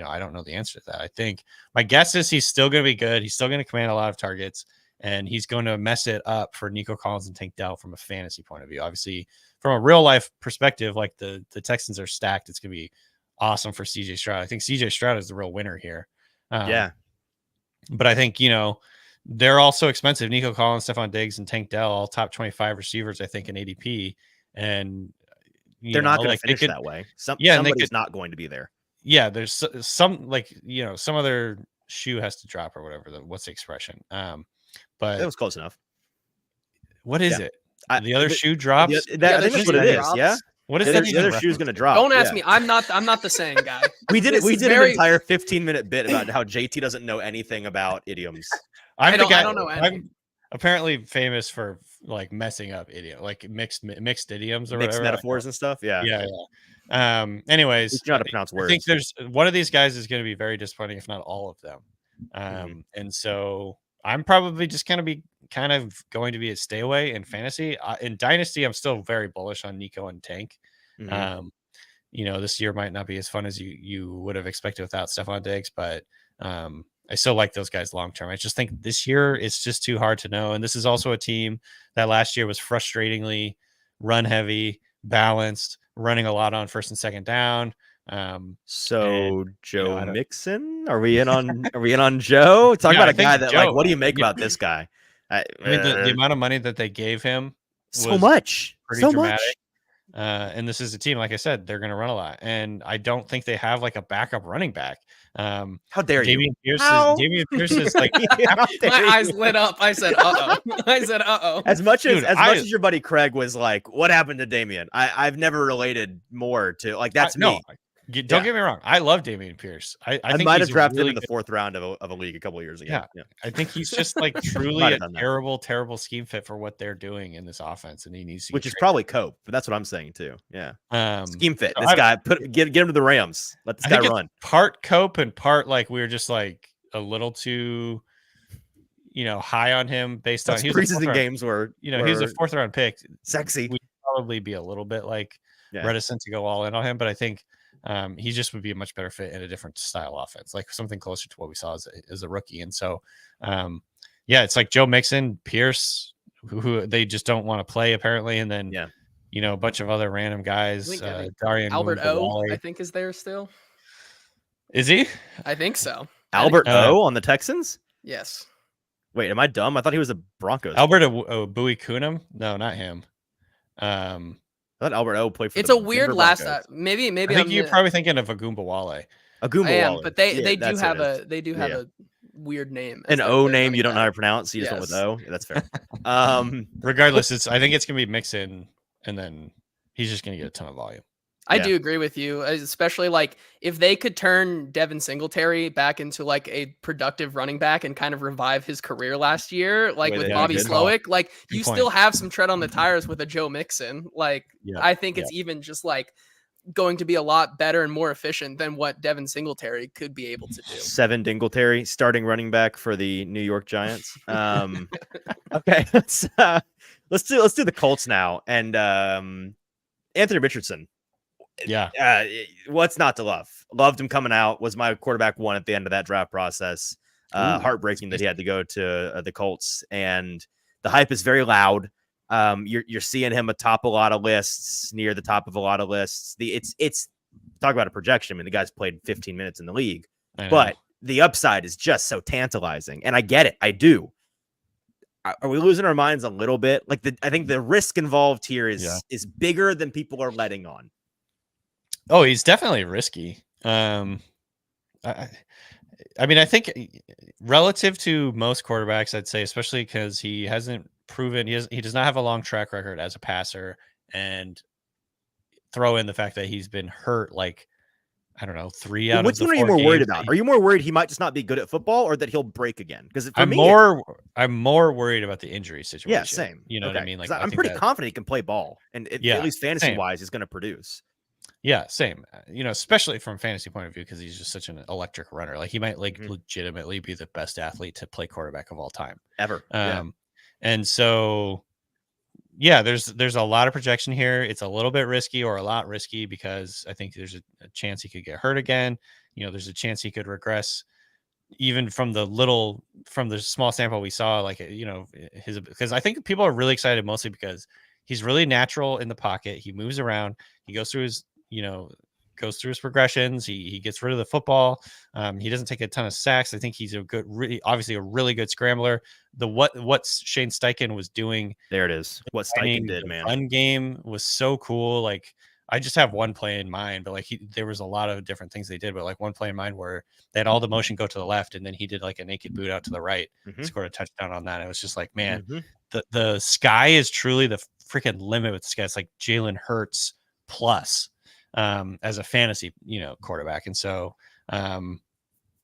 I don't know the answer to that. I think my guess is he's still going to be good. He's still going to command a lot of targets, and he's going to mess it up for Nico Collins and Tank Dell from a fantasy point of view. Obviously, from a real life perspective, like the Texans are stacked. It's going to be awesome for CJ Stroud. I think CJ Stroud is the real winner here. Yeah. But I think, they're also expensive. Nico Collins, Stephon Diggs, and Tank Dell, all top 25 receivers, I think, in ADP. And they're not going to finish that way. Somebody's not going to be there. Yeah, there's some some other shoe has to drop or whatever. What's the expression? But that was close enough. What is it? The other shoe drops. I think that's what it is. Yeah. What is that? The other shoe's going to drop. Don't ask me. I'm not the saying guy. We did an entire 15-minute bit about how JT doesn't know anything about idioms. I don't know. I'm apparently famous for like messing up like mixed idioms or mixed metaphors and stuff. Yeah. Anyways, you know how to pronounce words. I think there's one of these guys is going to be very disappointing, if not all of them. And so I'm probably just going to be going to be a stay away in fantasy. In Dynasty, I'm still very bullish on Nico and Tank. This year might not be as fun as you would have expected without Stephon Diggs, but I still like those guys long term. I just think this year it's just too hard to know. And this is also a team that last year was frustratingly run heavy, balanced, running a lot on first and second down. Joe Mixon, are we in on Joe? Talk about a guy that like, what do you make about this guy? I mean, the amount of money that they gave him so much, pretty dramatic. And this is a team, like I said, they're going to run a lot, and I don't think they have like a backup running back. How dare you? Dameon Pierce is like my eyes lit up. I said, "Uh-oh." As much as your buddy Craig was like, "What happened to Dameon?" I've never related more to like that's me. Don't get me wrong. I love Dameon Pierce. I think might have drafted him in the fourth round of a league a couple of years ago. Yeah. I think he's just like truly a terrible scheme fit for what they're doing in this offense, and he needs to. Which is probably Cope, but that's what I'm saying too. Yeah, scheme fit. This guy get him to the Rams. Let this guy run. Part Cope and part like we were just like a little too, high on him based on preseason games where he's a fourth round pick. Sexy. We'd probably be a little bit like reticent to go all in on him, but I think. He just would be a much better fit in a different style offense, like something closer to what we saw as a rookie. And so, it's like Joe Mixon, Pierce, who they just don't want to play apparently. And then, a bunch of other random guys. Darian Albert O, I think is there still. Is he? I think so. Albert O on the Texans? Yes. Wait, am I dumb? I thought he was a Broncos. Albert Bowie Kunum? No, not him. I thought Albert O played for. It's a weird last. Maybe. I think you're probably thinking of Agumbawale. But they do have a weird name. An O name you don't know how to pronounce. You just went with O. Yeah, that's fair. Regardless, I think it's gonna be Mixon, and then he's just gonna get a ton of volume. I do agree with you, especially like if they could turn Devin Singletary back into like a productive running back and kind of revive his career last year, like with Bobby Slowick, like you still have some tread on the tires with a Joe Mixon. Like I think it's even just like going to be a lot better and more efficient than what Devin Singletary could be able to do. Seven Dingletary starting running back for the New York Giants. Okay, let's do the Colts now, and Anthony Richardson. Yeah. What's not to love? Loved him coming out. Was my quarterback one at the end of that draft process. Heartbreaking that he had to go to the Colts, and the hype is very loud. You're seeing him atop a lot of lists, near the top of a lot of lists. It's talk about a projection. I mean, the guy's played 15 minutes in the league, but the upside is just so tantalizing, and I get it. I do. Are we losing our minds a little bit? Like I think the risk involved here is bigger than people are letting on. Oh, he's definitely risky. I mean, I think relative to most quarterbacks, I'd say, especially because he hasn't proven he does not have a long track record as a passer, and throw in the fact that he's been hurt like, I don't know, 3 out of the 4 games. Which one are you more worried about? Are you more worried he might just not be good at football, or that he'll break again? Because I'm more worried about the injury situation. Yeah, same. You know what I mean? Like, I'm pretty confident he can play ball, and at least fantasy wise, he's going to produce. Yeah, same. You know, especially from a fantasy point of view, because he's just such an electric runner. Like, he might legitimately be the best athlete to play quarterback of all time ever. And so, yeah, there's a lot of projection here. It's a little bit risky, or a lot risky, because I think there's a chance he could get hurt again. You know, there's a chance he could regress, even from the small sample we saw. Like, you know, because I think people are really excited mostly because he's really natural in the pocket. He moves around. He goes through his progressions. He gets rid of the football. He doesn't take a ton of sacks. I think he's obviously a really good scrambler. What Shane Steichen was doing. There it is. What Steichen did, man. Run game was so cool. Like, I just have one play in mind, but like there was a lot of different things they did, but like one play in mind where they had all the motion go to the left, and then he did like a naked boot out to the right, scored a touchdown on that. It was just like, man, the sky is truly the freaking limit with this guy. It's like Jalen Hurts plus. As a fantasy, quarterback. And so,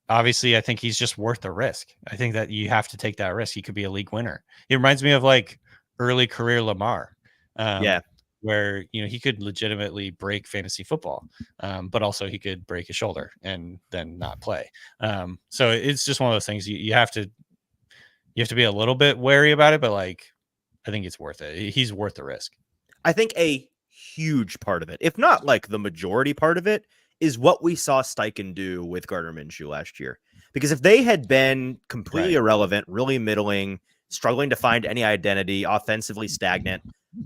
obviously I think he's just worth the risk. I think that you have to take that risk. He could be a league winner. It reminds me of like early career Lamar, where, he could legitimately break fantasy football, but also he could break his shoulder and then not play. So it's just one of those things you have to be a little bit wary about it, but like, I think it's worth it. He's worth the risk. I think a huge part of it, if not like the majority part of it, is what we saw Steichen do with Gardner Minshew last year. Because if they had been completely irrelevant, really middling, struggling to find any identity, offensively stagnant,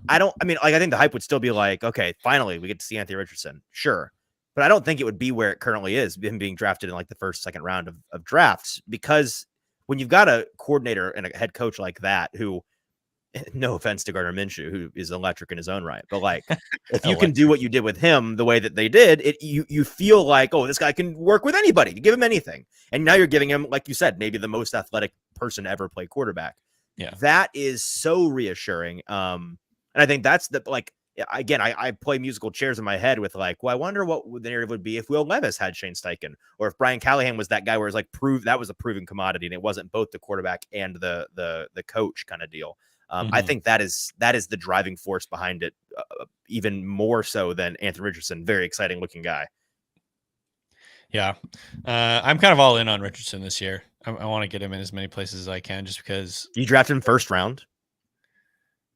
I think the hype would still be like, okay, finally we get to see Anthony Richardson. Sure. But I don't think it would be where it currently is, him being drafted in like the first, second round of drafts. Because when you've got a coordinator and a head coach like that, who, no offense to Gardner Minshew, who is electric in his own right, but like, if you can do what you did with him the way that they did, you feel like, oh, this guy can work with anybody. You give him anything, and now you're giving him, like you said, maybe the most athletic person to ever play quarterback. Yeah, that is so reassuring. And I think that's again, I play musical chairs in my head with like, well, I wonder what the narrative would be if Will Levis had Shane Steichen, or if Brian Callahan was that guy where it's like that was a proven commodity, and it wasn't both the quarterback and the coach kind of deal. I think that is the driving force behind it, even more so than Anthony Richardson. Very exciting looking guy. Yeah. I'm kind of all in on Richardson this year. I want to get him in as many places as I can, just because. You drafted him first round?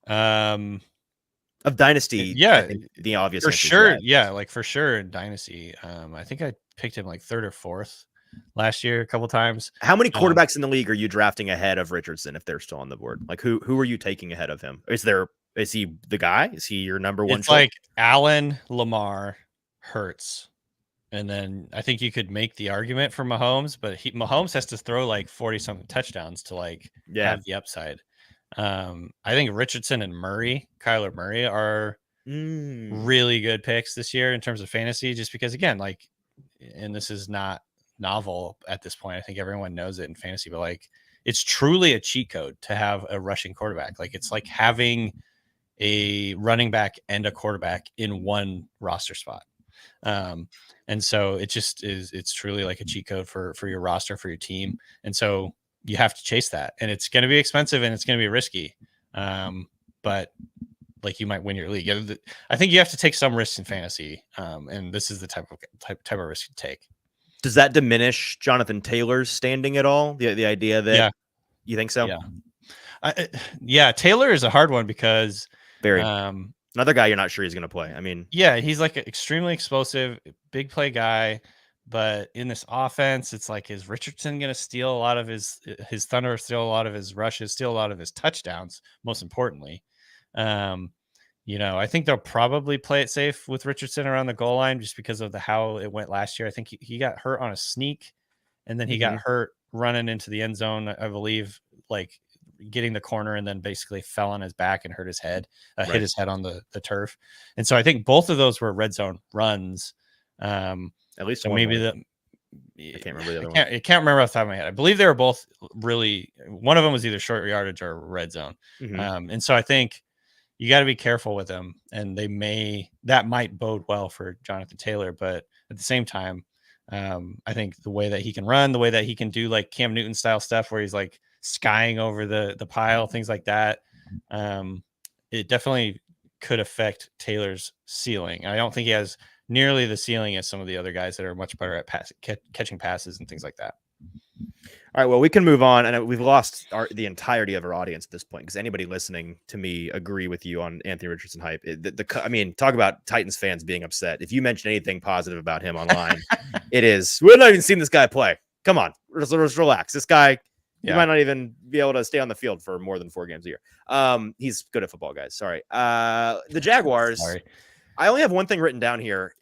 Of Dynasty. Yeah. The obvious. For sure. Yeah. Like for sure in Dynasty. I think I picked him like 3rd or 4th last year a couple times. How many quarterbacks in the league are you drafting ahead of Richardson if they're still on the board? Like who are you taking ahead of him? Is he the guy? Is he your number one? It's like Allen, Lamar, Hurts. And then I think you could make the argument for Mahomes, but Mahomes has to throw like 40 something touchdowns to like have the upside. I think Richardson and Kyler Murray are really good picks this year in terms of fantasy, just because again, like, and this is not novel at this point. I think everyone knows it in fantasy, but like, it's truly a cheat code to have a rushing quarterback. Like, it's like having a running back and a quarterback in one roster spot. And so it just it's truly like a cheat code for your roster, for your team. And so you have to chase that, and it's going to be expensive and it's going to be risky. But like, you might win your league. I think you have to take some risks in fantasy. And this is the type of risk to take. Does that diminish Jonathan Taylor's standing at all? The idea that you think so? Yeah. Taylor is a hard one because very. Another guy you're not sure he's going to play. I mean, yeah, he's like an extremely explosive, big play guy. But in this offense, it's like, is Richardson going to steal a lot of his thunder, steal a lot of his rushes, steal a lot of his touchdowns? Most importantly, I think they'll probably play it safe with Richardson around the goal line just because of how it went last year. I think he got hurt on a sneak, and then he got hurt running into the end zone, I believe, like getting the corner, and then basically fell on his back and hurt his head, hit his head on the turf. And so I think both of those were red zone runs. At least so maybe I can't remember the other one. I can't remember off the top of my head. I believe they were both really, one of them was either short yardage or red zone. And so I think you got to be careful with them, and that might bode well for Jonathan Taylor. But at the same time, I think the way that he can run, the way that he can do like Cam Newton style stuff where he's like skying over the pile, things like that, it definitely could affect Taylor's ceiling. I don't think he has nearly the ceiling as some of the other guys that are much better at catching passes and things like that. All right, well, we can move on, and we've lost the entirety of our audience at this point because anybody listening to me agree with you on Anthony Richardson hype. I mean, talk about Titans fans being upset. If you mention anything positive about him online, it is, we've not even seen this guy play. Come on, just relax. This guy, you might not even be able to stay on the field for more than 4 games a year. He's good at football, guys. Sorry. The Jaguars. Sorry. I only have one thing written down here,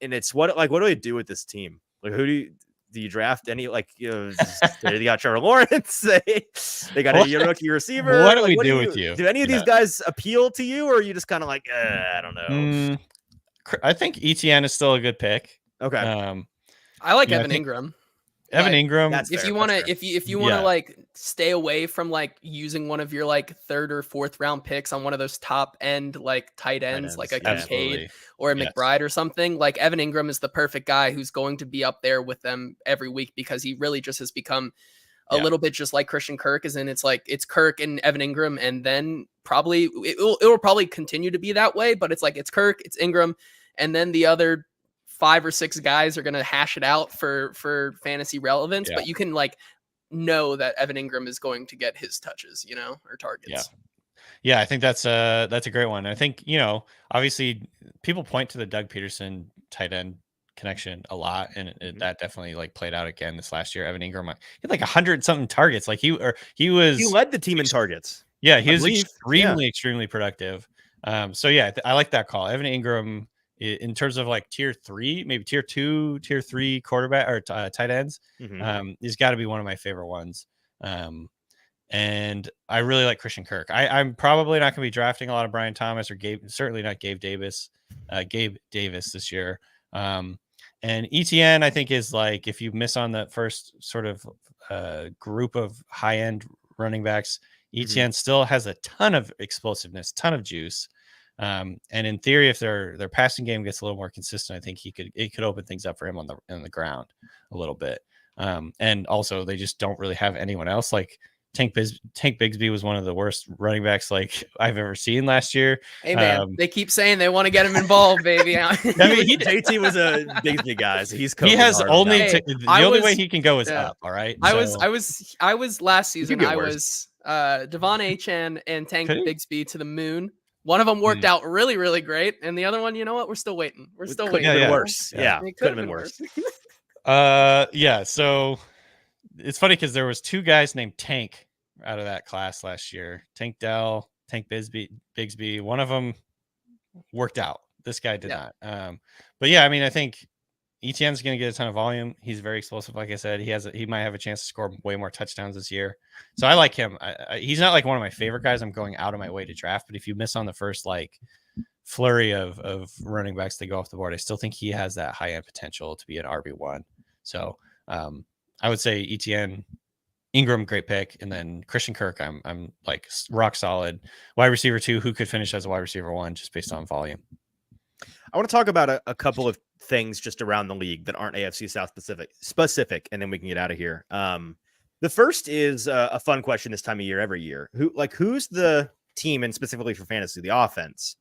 and it's what do I do with this team? Like, who do you draft any? Like, they got Trevor Lawrence. They got a rookie receiver. What do we do with you? Do any of these guys appeal to you, or are you just kind of like, I don't know? I think Etienne is still a good pick. Okay. I like Evan Ingram. Evan Ingram. If you want to like stay away from like using one of your like 3rd or 4th round picks on one of those top end like tight ends like a Kincaid or a McBride or something, like Evan Ingram is the perfect guy who's going to be up there with them every week because he really just has become a little bit just like Christian Kirk, as in it's like it's Kirk and Evan Ingram, and then probably it will probably continue to be that way, but it's like it's Kirk, it's Ingram, and then the other 5 or 6 guys are going to hash it out for fantasy relevance, but you can like know that Evan Ingram is going to get his touches, or targets. Yeah. I think that's a great one. I think, obviously people point to the Doug Peterson tight end connection a lot, and that definitely like played out again this last year. Evan Ingram had like 100 something targets. Like he led the team in targets. Yeah. He was extremely productive. So yeah, I like that call. Evan Ingram, in terms of like tier 3, maybe tier 2, tier 3 quarterback or tight ends, he's got to be one of my favorite ones. And I really like Christian Kirk. I'm probably not going to be drafting a lot of Brian Thomas or certainly not Gabe Davis this year. And ETN, I think, is like, if you miss on the first sort of group of high end running backs, ETN still has a ton of explosiveness, ton of juice. And in theory, if their passing game gets a little more consistent, I think it could open things up for him on the ground a little bit. And also they just don't really have anyone else. Like Tank Bigsby was one of the worst running backs like I've ever seen last year. Hey man, they keep saying they want to get him involved, baby. I mean, JT was a Bigsby guy, so he has only the only way he can go is up. All right. I was last season. I was Devon Achane and Tank Bigsby to the moon. One of them worked out really, really great, and the other one, you know what? We're still waiting. We're still waiting. Could have been worse. Yeah, could have been worse. Yeah. So it's funny because there was 2 guys named Tank out of that class last year. Tank Dell, Tank Bigsby. One of them worked out. This guy did not. But yeah, I mean, I think Etienne's going to get a ton of volume. He's very explosive. Like I said, he might have a chance to score way more touchdowns this year. So I like him. He's not like one of my favorite guys I'm going out of my way to draft, but if you miss on the first like flurry of running backs that go off the board, I still think he has that high end potential to be an RB1. So I would say Etienne, Ingram, great pick. And then Christian Kirk, I'm like rock solid wide receiver 2, who could finish as a wide receiver 1 just based on volume. I want to talk about a couple of things just around the league that aren't AFC South specific, and then we can get out of here. The first is a fun question this time of year every year. Who's the team, and specifically for fantasy, the offense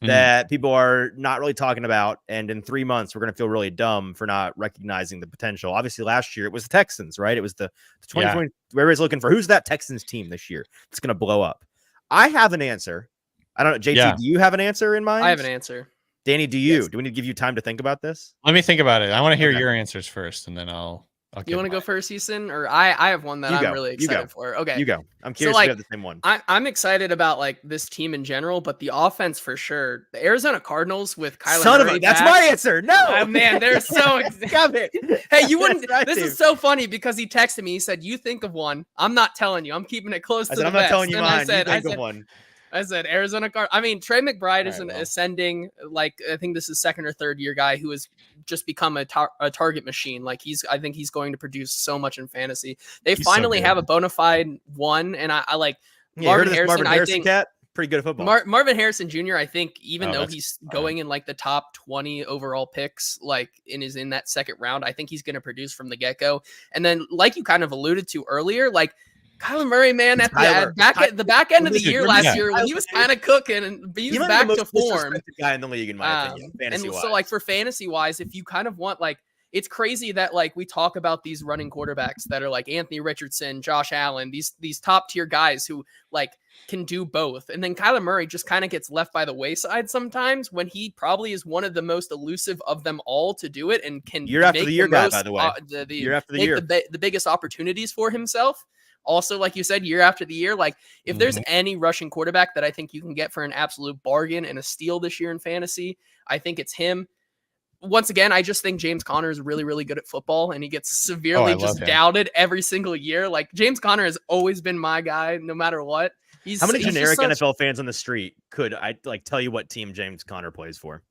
that people are not really talking about, and in 3 months we're going to feel really dumb for not recognizing the potential. Obviously last year it was the Texans, right? It was the 2020. Everybody's looking for who's that Texans team this year that's going to blow up. I have an answer, I don't know. JT, Yeah. do you have an answer in mind? I have an answer. Danny, do you? Yes. Do we need to give you time to think about this? Let me think about it. I want to hear Okay. your answers first, and then I'll You want to go first, Easton? Or I have one that I'm really excited for. Okay. You go. I'm curious if you have the same one. I'm excited about like this team in general, but the offense for sure. The Arizona Cardinals with Kyler Son Murray of a, that's back. my answer. No. Oh man, they're so Got it. Hey, you wouldn't. That's This team. is so funny because he texted me. He said, "You think of one. I'm not telling you. I'm keeping it close to the I'm not vest." telling you and mine. I said, you think of one. I said Arizona Card. I mean, Trey McBride is All an right, well. ascending, like I think this is second or third year guy who has just become a target machine. Like I think he's going to produce so much in fantasy. They He's finally so have a bona fide one, and I like Marvin Harrison cat. Pretty good at football. Marvin Harrison Jr. I think even though that's he's going in like the top 20 overall picks, like and is in that second round, I think he's going to produce from the get go. And then, like you kind of alluded to earlier, like Kyler Murray, man, at the back end of the year last year when he was kind of cooking and he was back to form. Guy in the league, in my opinion. And so, like for fantasy wise, if you kind of want like. It's crazy that like we talk about these running quarterbacks that are like Anthony Richardson, Josh Allen, these top tier guys who like can do both. And then Kyler Murray just kind of gets left by the wayside sometimes when he probably is one of the most elusive of them all to do it and can year after the year guy, by the way. Year after the year. The biggest opportunities for himself. Also, like you said, year after the year, like if there's any rushing quarterback that I think you can get for an absolute bargain and a steal this year in fantasy, I think just him. Once again, I just think James Conner is really, really good at football, and he gets severely doubted every single year. Like James Conner has always been my guy, no matter what. How many generic NFL fans on the street could I like tell you what team James Conner plays for?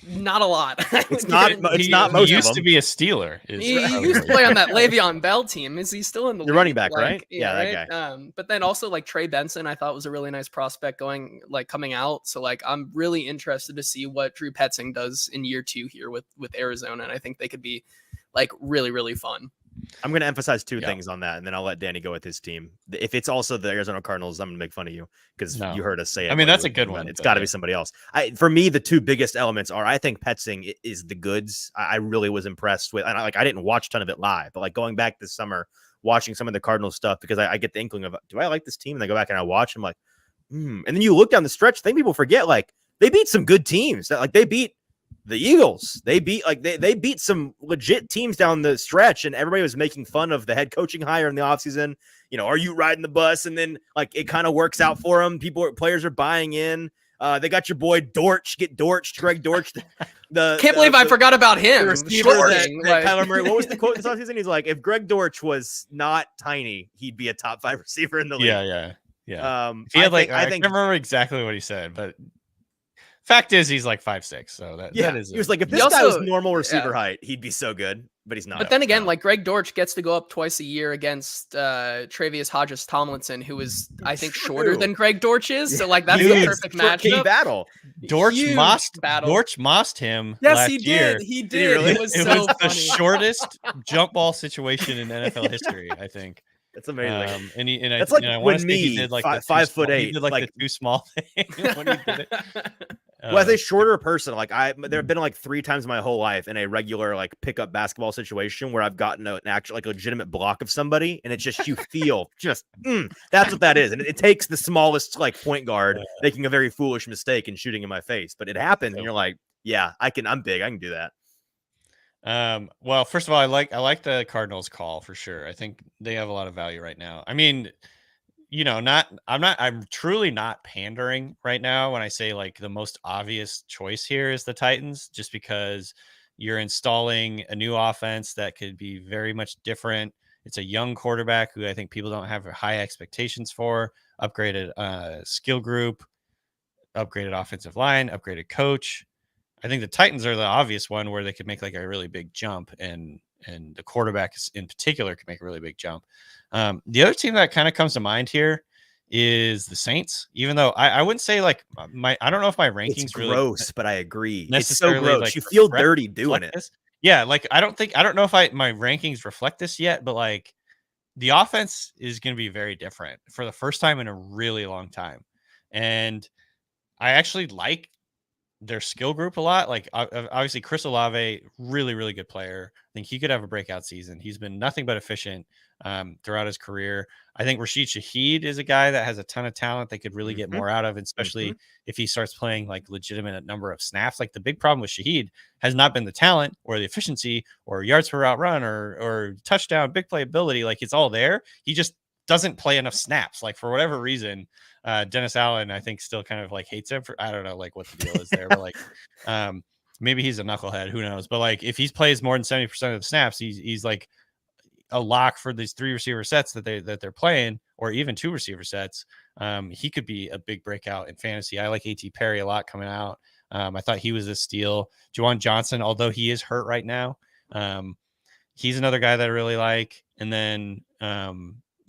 Not a lot. It's not most he of used them. to be a Steeler. He used to play on that Le'Veon Bell team. Is he still in the league? running back, like, right? Yeah, right? that guy. But then also like Trey Benson, I thought was a really nice prospect coming out. So like I'm really interested to see what Drew Petzing does in year 2 here with Arizona, and I think they could be like really, really fun. I'm going to emphasize two things on that, and then I'll let Danny go with his team. If it's also the Arizona Cardinals, I'm going to make fun of you because you heard us say it. I mean, that's a good one. It's got to be somebody else. For me, the two biggest elements are I think Petzing is the goods. I really was impressed with, and I didn't watch a ton of it live, but like going back this summer, watching some of the Cardinals stuff because I get the inkling of, do I like this team? And I go back and I watch, I'm like, And then you look down the stretch, I think people forget, like, they beat some good teams. That like they beat the Eagles. They beat they beat some legit teams down the stretch, and everybody was making fun of the head coaching hire in the offseason. You know, are you riding the bus? And then like it kind of works out for them. Players are buying in. They got your boy Dortch. Get Dortch, Greg Dortch. Can't believe I forgot about him. Kyler Murray. What was the quote this offseason? He's like, if Greg Dortch was not tiny, he'd be a top 5 receiver in the league. Yeah. He had I can't remember exactly what he said, but fact is he's like 5'6", so that is. He was like, if this guy was normal receiver height, he'd be so good, but he's not. But then again, like Greg Dortch gets to go up twice a year against Travius Hodges Tomlinson, who is I think shorter than Greg Dortch is. So like that's the perfect matchup. Battle. Dortch mossed him. Yes, last he did. Year. He did. Really? It was the shortest jump ball situation in NFL history, I think. That's amazing. That's like when he did like 5'8", he did like the too small thing when he did it. Well, as a shorter person, like there have been like 3 times in my whole life in a regular like pickup basketball situation where I've gotten an actual like legitimate block of somebody, and it's just you feel just that's what that is, and it takes the smallest like point guard making a very foolish mistake and shooting in my face, but it happens, and you're like, yeah, I'm big, I can do that. Well, first of all, I like the Cardinals call for sure. I think they have a lot of value right now. I mean, you know, I'm truly not pandering right now when I say like the most obvious choice here is the Titans, just because you're installing a new offense that could be very much different. It's a young quarterback who I think people don't have high expectations for. Upgraded skill group, upgraded offensive line, upgraded coach. I think the Titans are the obvious one where they could make like a really big jump, and the quarterback in particular could make a really big jump. The other team that kind of comes to mind here is the Saints, even though I wouldn't say like I don't know if my rankings it's really gross, but I agree. It's so gross. Like, you feel dirty doing it. This. Yeah. Like, I don't know if my rankings reflect this yet, but like the offense is going to be very different for the first time in a really long time. And I actually like their skill group a lot. Like obviously Chris Olave, really, really good player. I think he could have a breakout season. He's been nothing but efficient throughout his career. I think Rashid Shaheed is a guy that has a ton of talent they could really get more out of, especially if he starts playing like legitimate number of snaps. Like the big problem with Shaheed has not been the talent or the efficiency or yards per route run or touchdown, big play ability. Like it's all there. He just doesn't play enough snaps. Like for whatever reason, Dennis Allen, I think, still kind of like hates him for, I don't know, like what the deal is there, but like, maybe he's a knucklehead, who knows? But like, if he plays more than 70% of the snaps, he's like a lock for these 3 receiver sets that they're playing, or even 2 receiver sets. He could be a big breakout in fantasy. I like A.T. Perry a lot coming out. I thought he was a steal. Juwan Johnson, although he is hurt right now, he's another guy that I really like. And then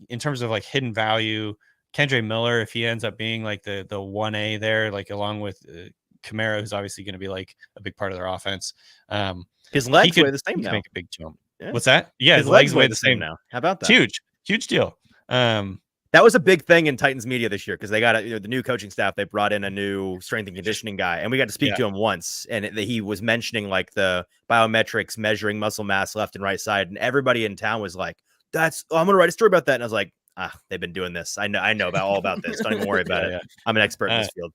in terms of like hidden value, Kendre Miller, if he ends up being like the 1A there, like along with Kamara, who's obviously going to be like a big part of their offense. His legs weigh the same now. Make a big jump. Yeah. What's that? Yeah, his legs weigh the same now. How about that? Huge deal. That was a big thing in Titans media this year because they got the new coaching staff. They brought in a new strength and conditioning guy, and we got to speak to him once. And he was mentioning like the biometrics, measuring muscle mass left and right side, and everybody in town was like, I'm going to write a story about that. And I was like, they've been doing this. I know all about this. Don't even worry about it. I'm an expert in this field.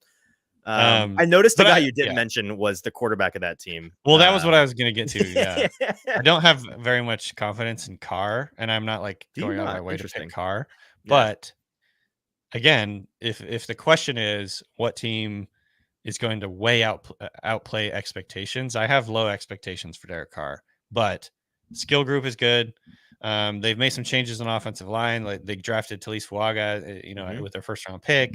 I noticed the guy you didn't mention was the quarterback of that team. Well, that was what I was going to get to. Yeah. I don't have very much confidence in Carr, and I'm not like going out of my way to pick Carr. Yeah. But again, if the question is what team is going to outplay expectations, I have low expectations for Derek Carr. But skill group is good. They've made some changes on offensive line. Like they drafted Talise Fuaga, with their first round pick.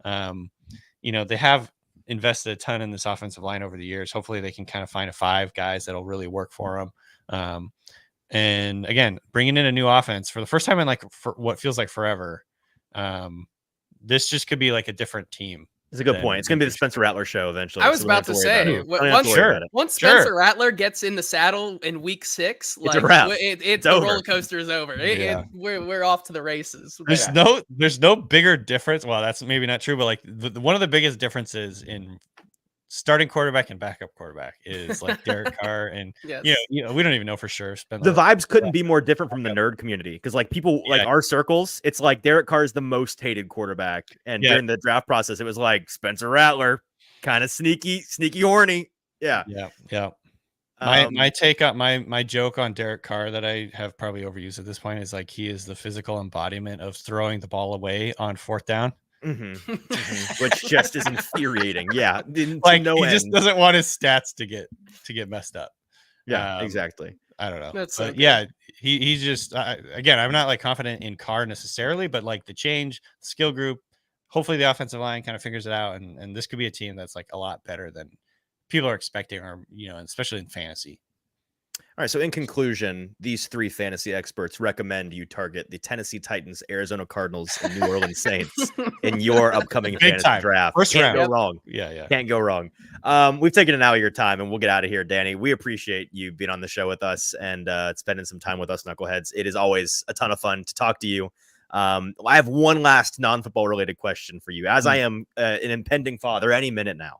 They have invested a ton in this offensive line over the years. Hopefully they can kind of find 5 guys that'll really work for them. And again, bringing in a new offense for the first time in like for what feels like forever. This just could be like a different team. It's a good point. It's going to be the Spencer Rattler show eventually. I was about to say, once Spencer Rattler gets in the saddle in week 6, like it's the roller coaster is over. We're off to the races. There's no bigger difference. Well, that's maybe not true, but like one of the biggest differences in starting quarterback and backup quarterback is like Derek Carr, and we don't even know for sure. The vibes couldn't be more different from the nerd community because like people like our circles, it's like Derek Carr is the most hated quarterback, and during the draft process, it was like Spencer Rattler, kind of sneaky horny. Yeah. My take on my joke on Derek Carr that I have probably overused at this point is like he is the physical embodiment of throwing the ball away on 4th down. Which just is infuriating. Yeah, like he just doesn't want his stats to get messed up. Yeah, exactly. I don't know. But yeah, he's just again, I'm not like confident in Carr necessarily, but like the skill group, hopefully the offensive line kind of figures it out, and this could be a team that's like a lot better than people are expecting, or especially in fantasy. All right. So in conclusion, these 3 fantasy experts recommend you target the Tennessee Titans, Arizona Cardinals, and New Orleans Saints in your upcoming fantasy draft. Can't go wrong. Yeah. Can't go wrong. We've taken an hour of your time, and we'll get out of here, Danny. We appreciate you being on the show with us and spending some time with us, Knuckleheads. It is always a ton of fun to talk to you. I have one last non-football related question for you. As I am an impending father any minute now,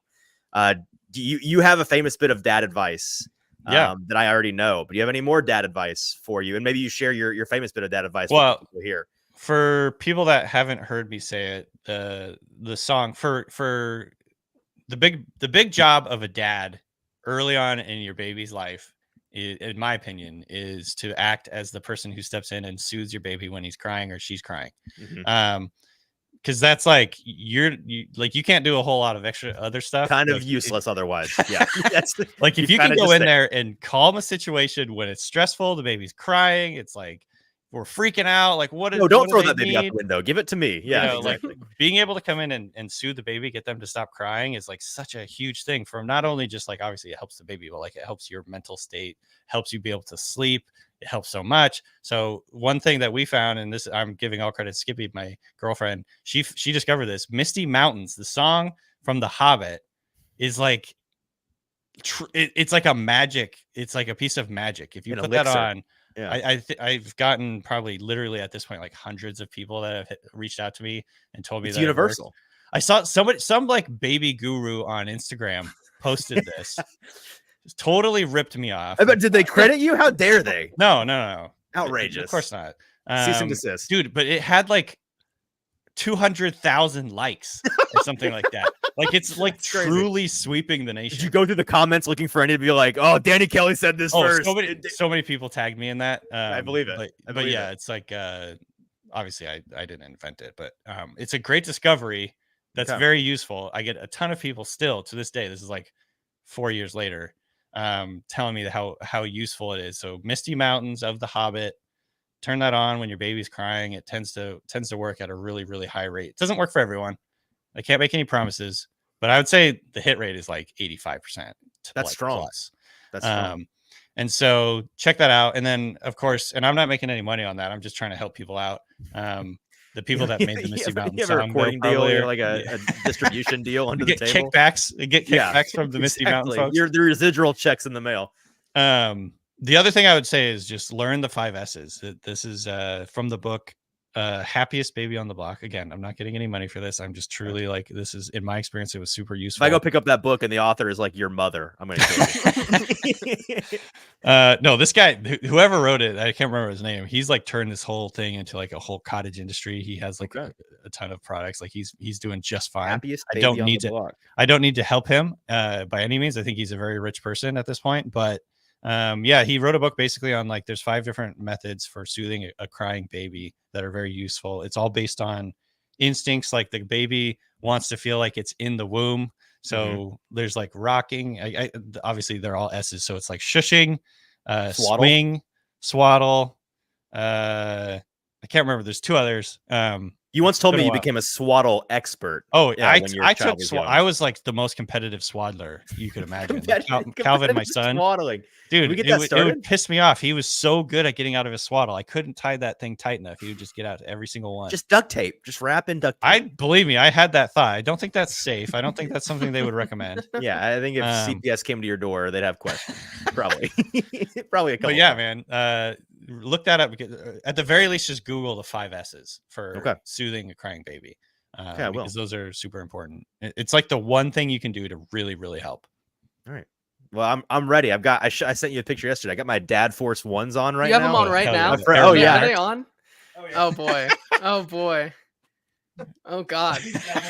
do you have a famous bit of dad advice that I already know, but do you have any more dad advice for you? And maybe you share your famous bit of dad advice with people here. For people that haven't heard me say it, the song for the big job of a dad early on in your baby's life, in my opinion, is to act as the person who steps in and soothes your baby when he's crying or she's crying. Because that's like you can't do a whole lot of extra other stuff. Kind of useless otherwise. Yeah. That's like if you can go in there and calm a situation when it's stressful, the baby's crying, it's like we're freaking out. Like don't throw that baby out the window. Give it to me. Yeah. Exactly. Like being able to come in and soothe the baby, get them to stop crying is like such a huge thing for not only just like obviously it helps the baby, but like it helps your mental state, helps you be able to sleep. It helps so much. So one thing that we found, and this I'm giving all credit to Skippy, my girlfriend, she discovered this. Misty Mountains, the song from The Hobbit, is like it's like a magic. It's like a piece of magic. If you put that on, I've gotten probably literally at this point like hundreds of people that have reached out to me and told me it's that universal. I saw some like baby guru on Instagram posted this. Just totally ripped me off. But did they credit you? How dare they? No. Outrageous. Of course not. Cease and desist. Dude, but it had like 200,000 likes or something like that. Like it's like truly sweeping the nation. Did you go through the comments looking for any to be like, oh, Danny Kelly said this first? So many people tagged me in that. I believe it. But yeah, it's like obviously I didn't invent it, but it's a great discovery that's very useful. I get a ton of people still to this day. This is like 4 years later, telling me how useful it is. So Misty Mountains of The Hobbit. Turn that on when your baby's crying. It tends to work at a really, really high rate. It doesn't work for everyone. I can't make any promises, but I would say the hit rate is like 85%. That's strong. Plus. That's strong. And so check that out. And then of course, and I'm not making any money on that. I'm just trying to help people out. The people that made the Misty Mountain song, a recording deal, or like a distribution deal under the table. Get kickbacks from the Misty Mountain folks. The residual checks in the mail. The other thing I would say is just learn the 5 S's. This is from the book Happiest Baby on the Block. Again, I'm not getting any money for this. I'm just truly like, this is, in my experience, it was super useful. If I go pick up that book and the author is like your mother, I'm going to no, this guy, whoever wrote it, I can't remember his name. He's like turned this whole thing into like a whole cottage industry. He has like a ton of products. Like he's doing just fine. Happiest I don't need to help him by any means. I think he's a very rich person at this point, but yeah, he wrote a book basically on like there's 5 different methods for soothing a crying baby that are very useful. It's all based on instincts. Like the baby wants to feel like it's in the womb. So there's like rocking. I obviously they're all S's. So it's like shushing, swing, swaddle. I can't remember. There's 2 others. You once told me you became a swaddle expert. Oh, yeah, I was like the most competitive swaddler you could imagine. Calvin, my son, swaddling. Dude, it would piss me off. He was so good at getting out of his swaddle. I couldn't tie that thing tight enough. He would just get out every single one. Just duct tape. Just wrap in duct tape. Believe me, I had that thought. I don't think that's safe. I don't think that's something they would recommend. Yeah, I think if CPS came to your door, they'd have questions. Probably. Probably a couple. But yeah, man. Look that up, because at the very least, just Google the 5 S's for soothing a crying baby. Because those are super important. It's like the one thing you can do to really, really help. All right. Well, I'm ready. I sent you a picture yesterday. I got my Dad Force 1s on right now. You have them on right now? Oh, yeah. Are they on? Oh, yeah. Oh, boy. Oh, boy. Oh, God.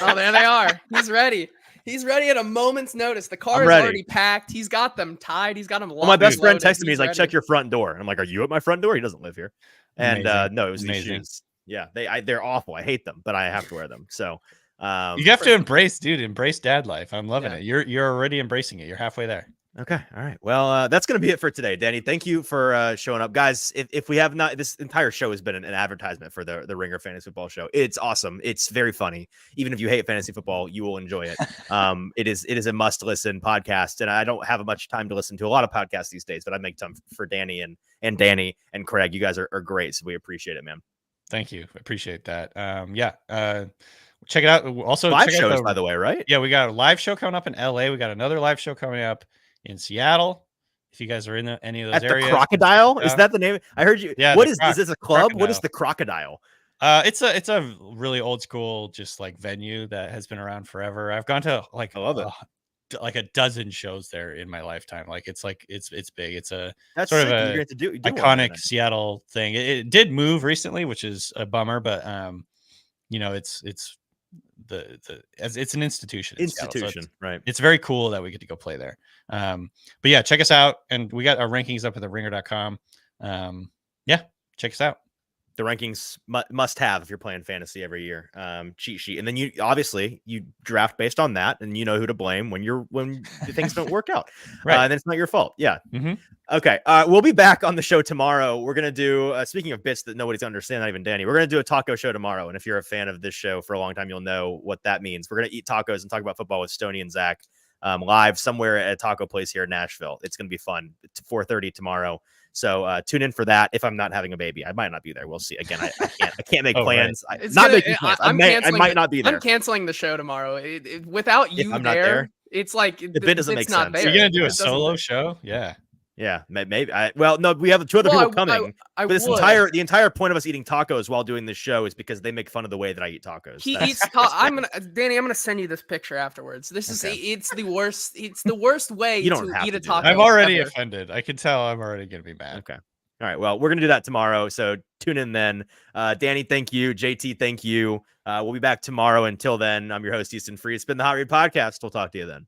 Oh, there they are. He's ready. He's ready at a moment's notice. The car is already packed. He's got them tied. He's got them locked. Well, my best friend texted me. He's like, check your front door. I'm like, are you at my front door? He doesn't live here. And no, it was these shoes. Yeah, they're awful. I hate them, but I have to wear them. So you have to embrace dad life. I'm loving it. You're already embracing it. You're halfway there. Okay. All right. Well, that's going to be it for today, Danny. Thank you for showing up. Guys, if we have not, this entire show has been an advertisement for the Ringer Fantasy Football Show. It's awesome. It's very funny. Even if you hate fantasy football, you will enjoy it. It is a must listen podcast. And I don't have much time to listen to a lot of podcasts these days, but I make time for Danny and Danny and Craig. You guys are great. So we appreciate it, man. Thank you. Appreciate that. Check it out. Also, live shows, by the way, right? Yeah, we got a live show coming up in LA. We got another live show coming up in Seattle. If you guys are in any of those areas. The Crocodile? Is that the name? I heard you. Yeah. Is this a club? Crocodile. What is the Crocodile? It's a really old school, just like venue that has been around forever. I've gone to like like a dozen shows there in my lifetime. Like it's big. It's that's sort sick. of a iconic Seattle thing. It did move recently, which is a bummer, but it's an institution. So right. It's very cool that we get to go play there. But yeah, check us out. And we got our rankings up at theringer.com. Yeah, check us out. The rankings must have if you're playing fantasy every year. Cheat sheet. And then you draft based on that, and you know who to blame when things don't work out. Right. And then it's not your fault. Yeah. Mm-hmm. Okay. We'll be back on the show tomorrow. We're going to do, speaking of bits that nobody's understand, not even Danny, we're going to do a taco show tomorrow. And if you're a fan of this show for a long time, you'll know what that means. We're going to eat tacos and talk about football with Stoney and Zach live somewhere at a taco place here in Nashville. It's going to be fun. It's 4:30 tomorrow. So tune in for that. If I'm not having a baby, I might not be there. We'll see. Again, I can't make plans. Right. I might not be there. I'm canceling the show tomorrow. Without you there, it's like the bit doesn't make not sense. there. You're gonna do a solo show? Yeah. Yeah, maybe. Well, no, we have two other people coming. But the entire point of us eating tacos while doing this show is because they make fun of the way that I eat tacos. He eats. Danny, I'm gonna send you this picture afterwards. It's the worst. It's the worst way to eat a taco. I'm already offended. I can tell I'm already gonna be mad. Okay. All right. Well, we're gonna do that tomorrow. So tune in then. Danny, thank you. JT, thank you. We'll be back tomorrow. Until then, I'm your host, Easton Free. It's been the Hot Read Podcast. We'll talk to you then.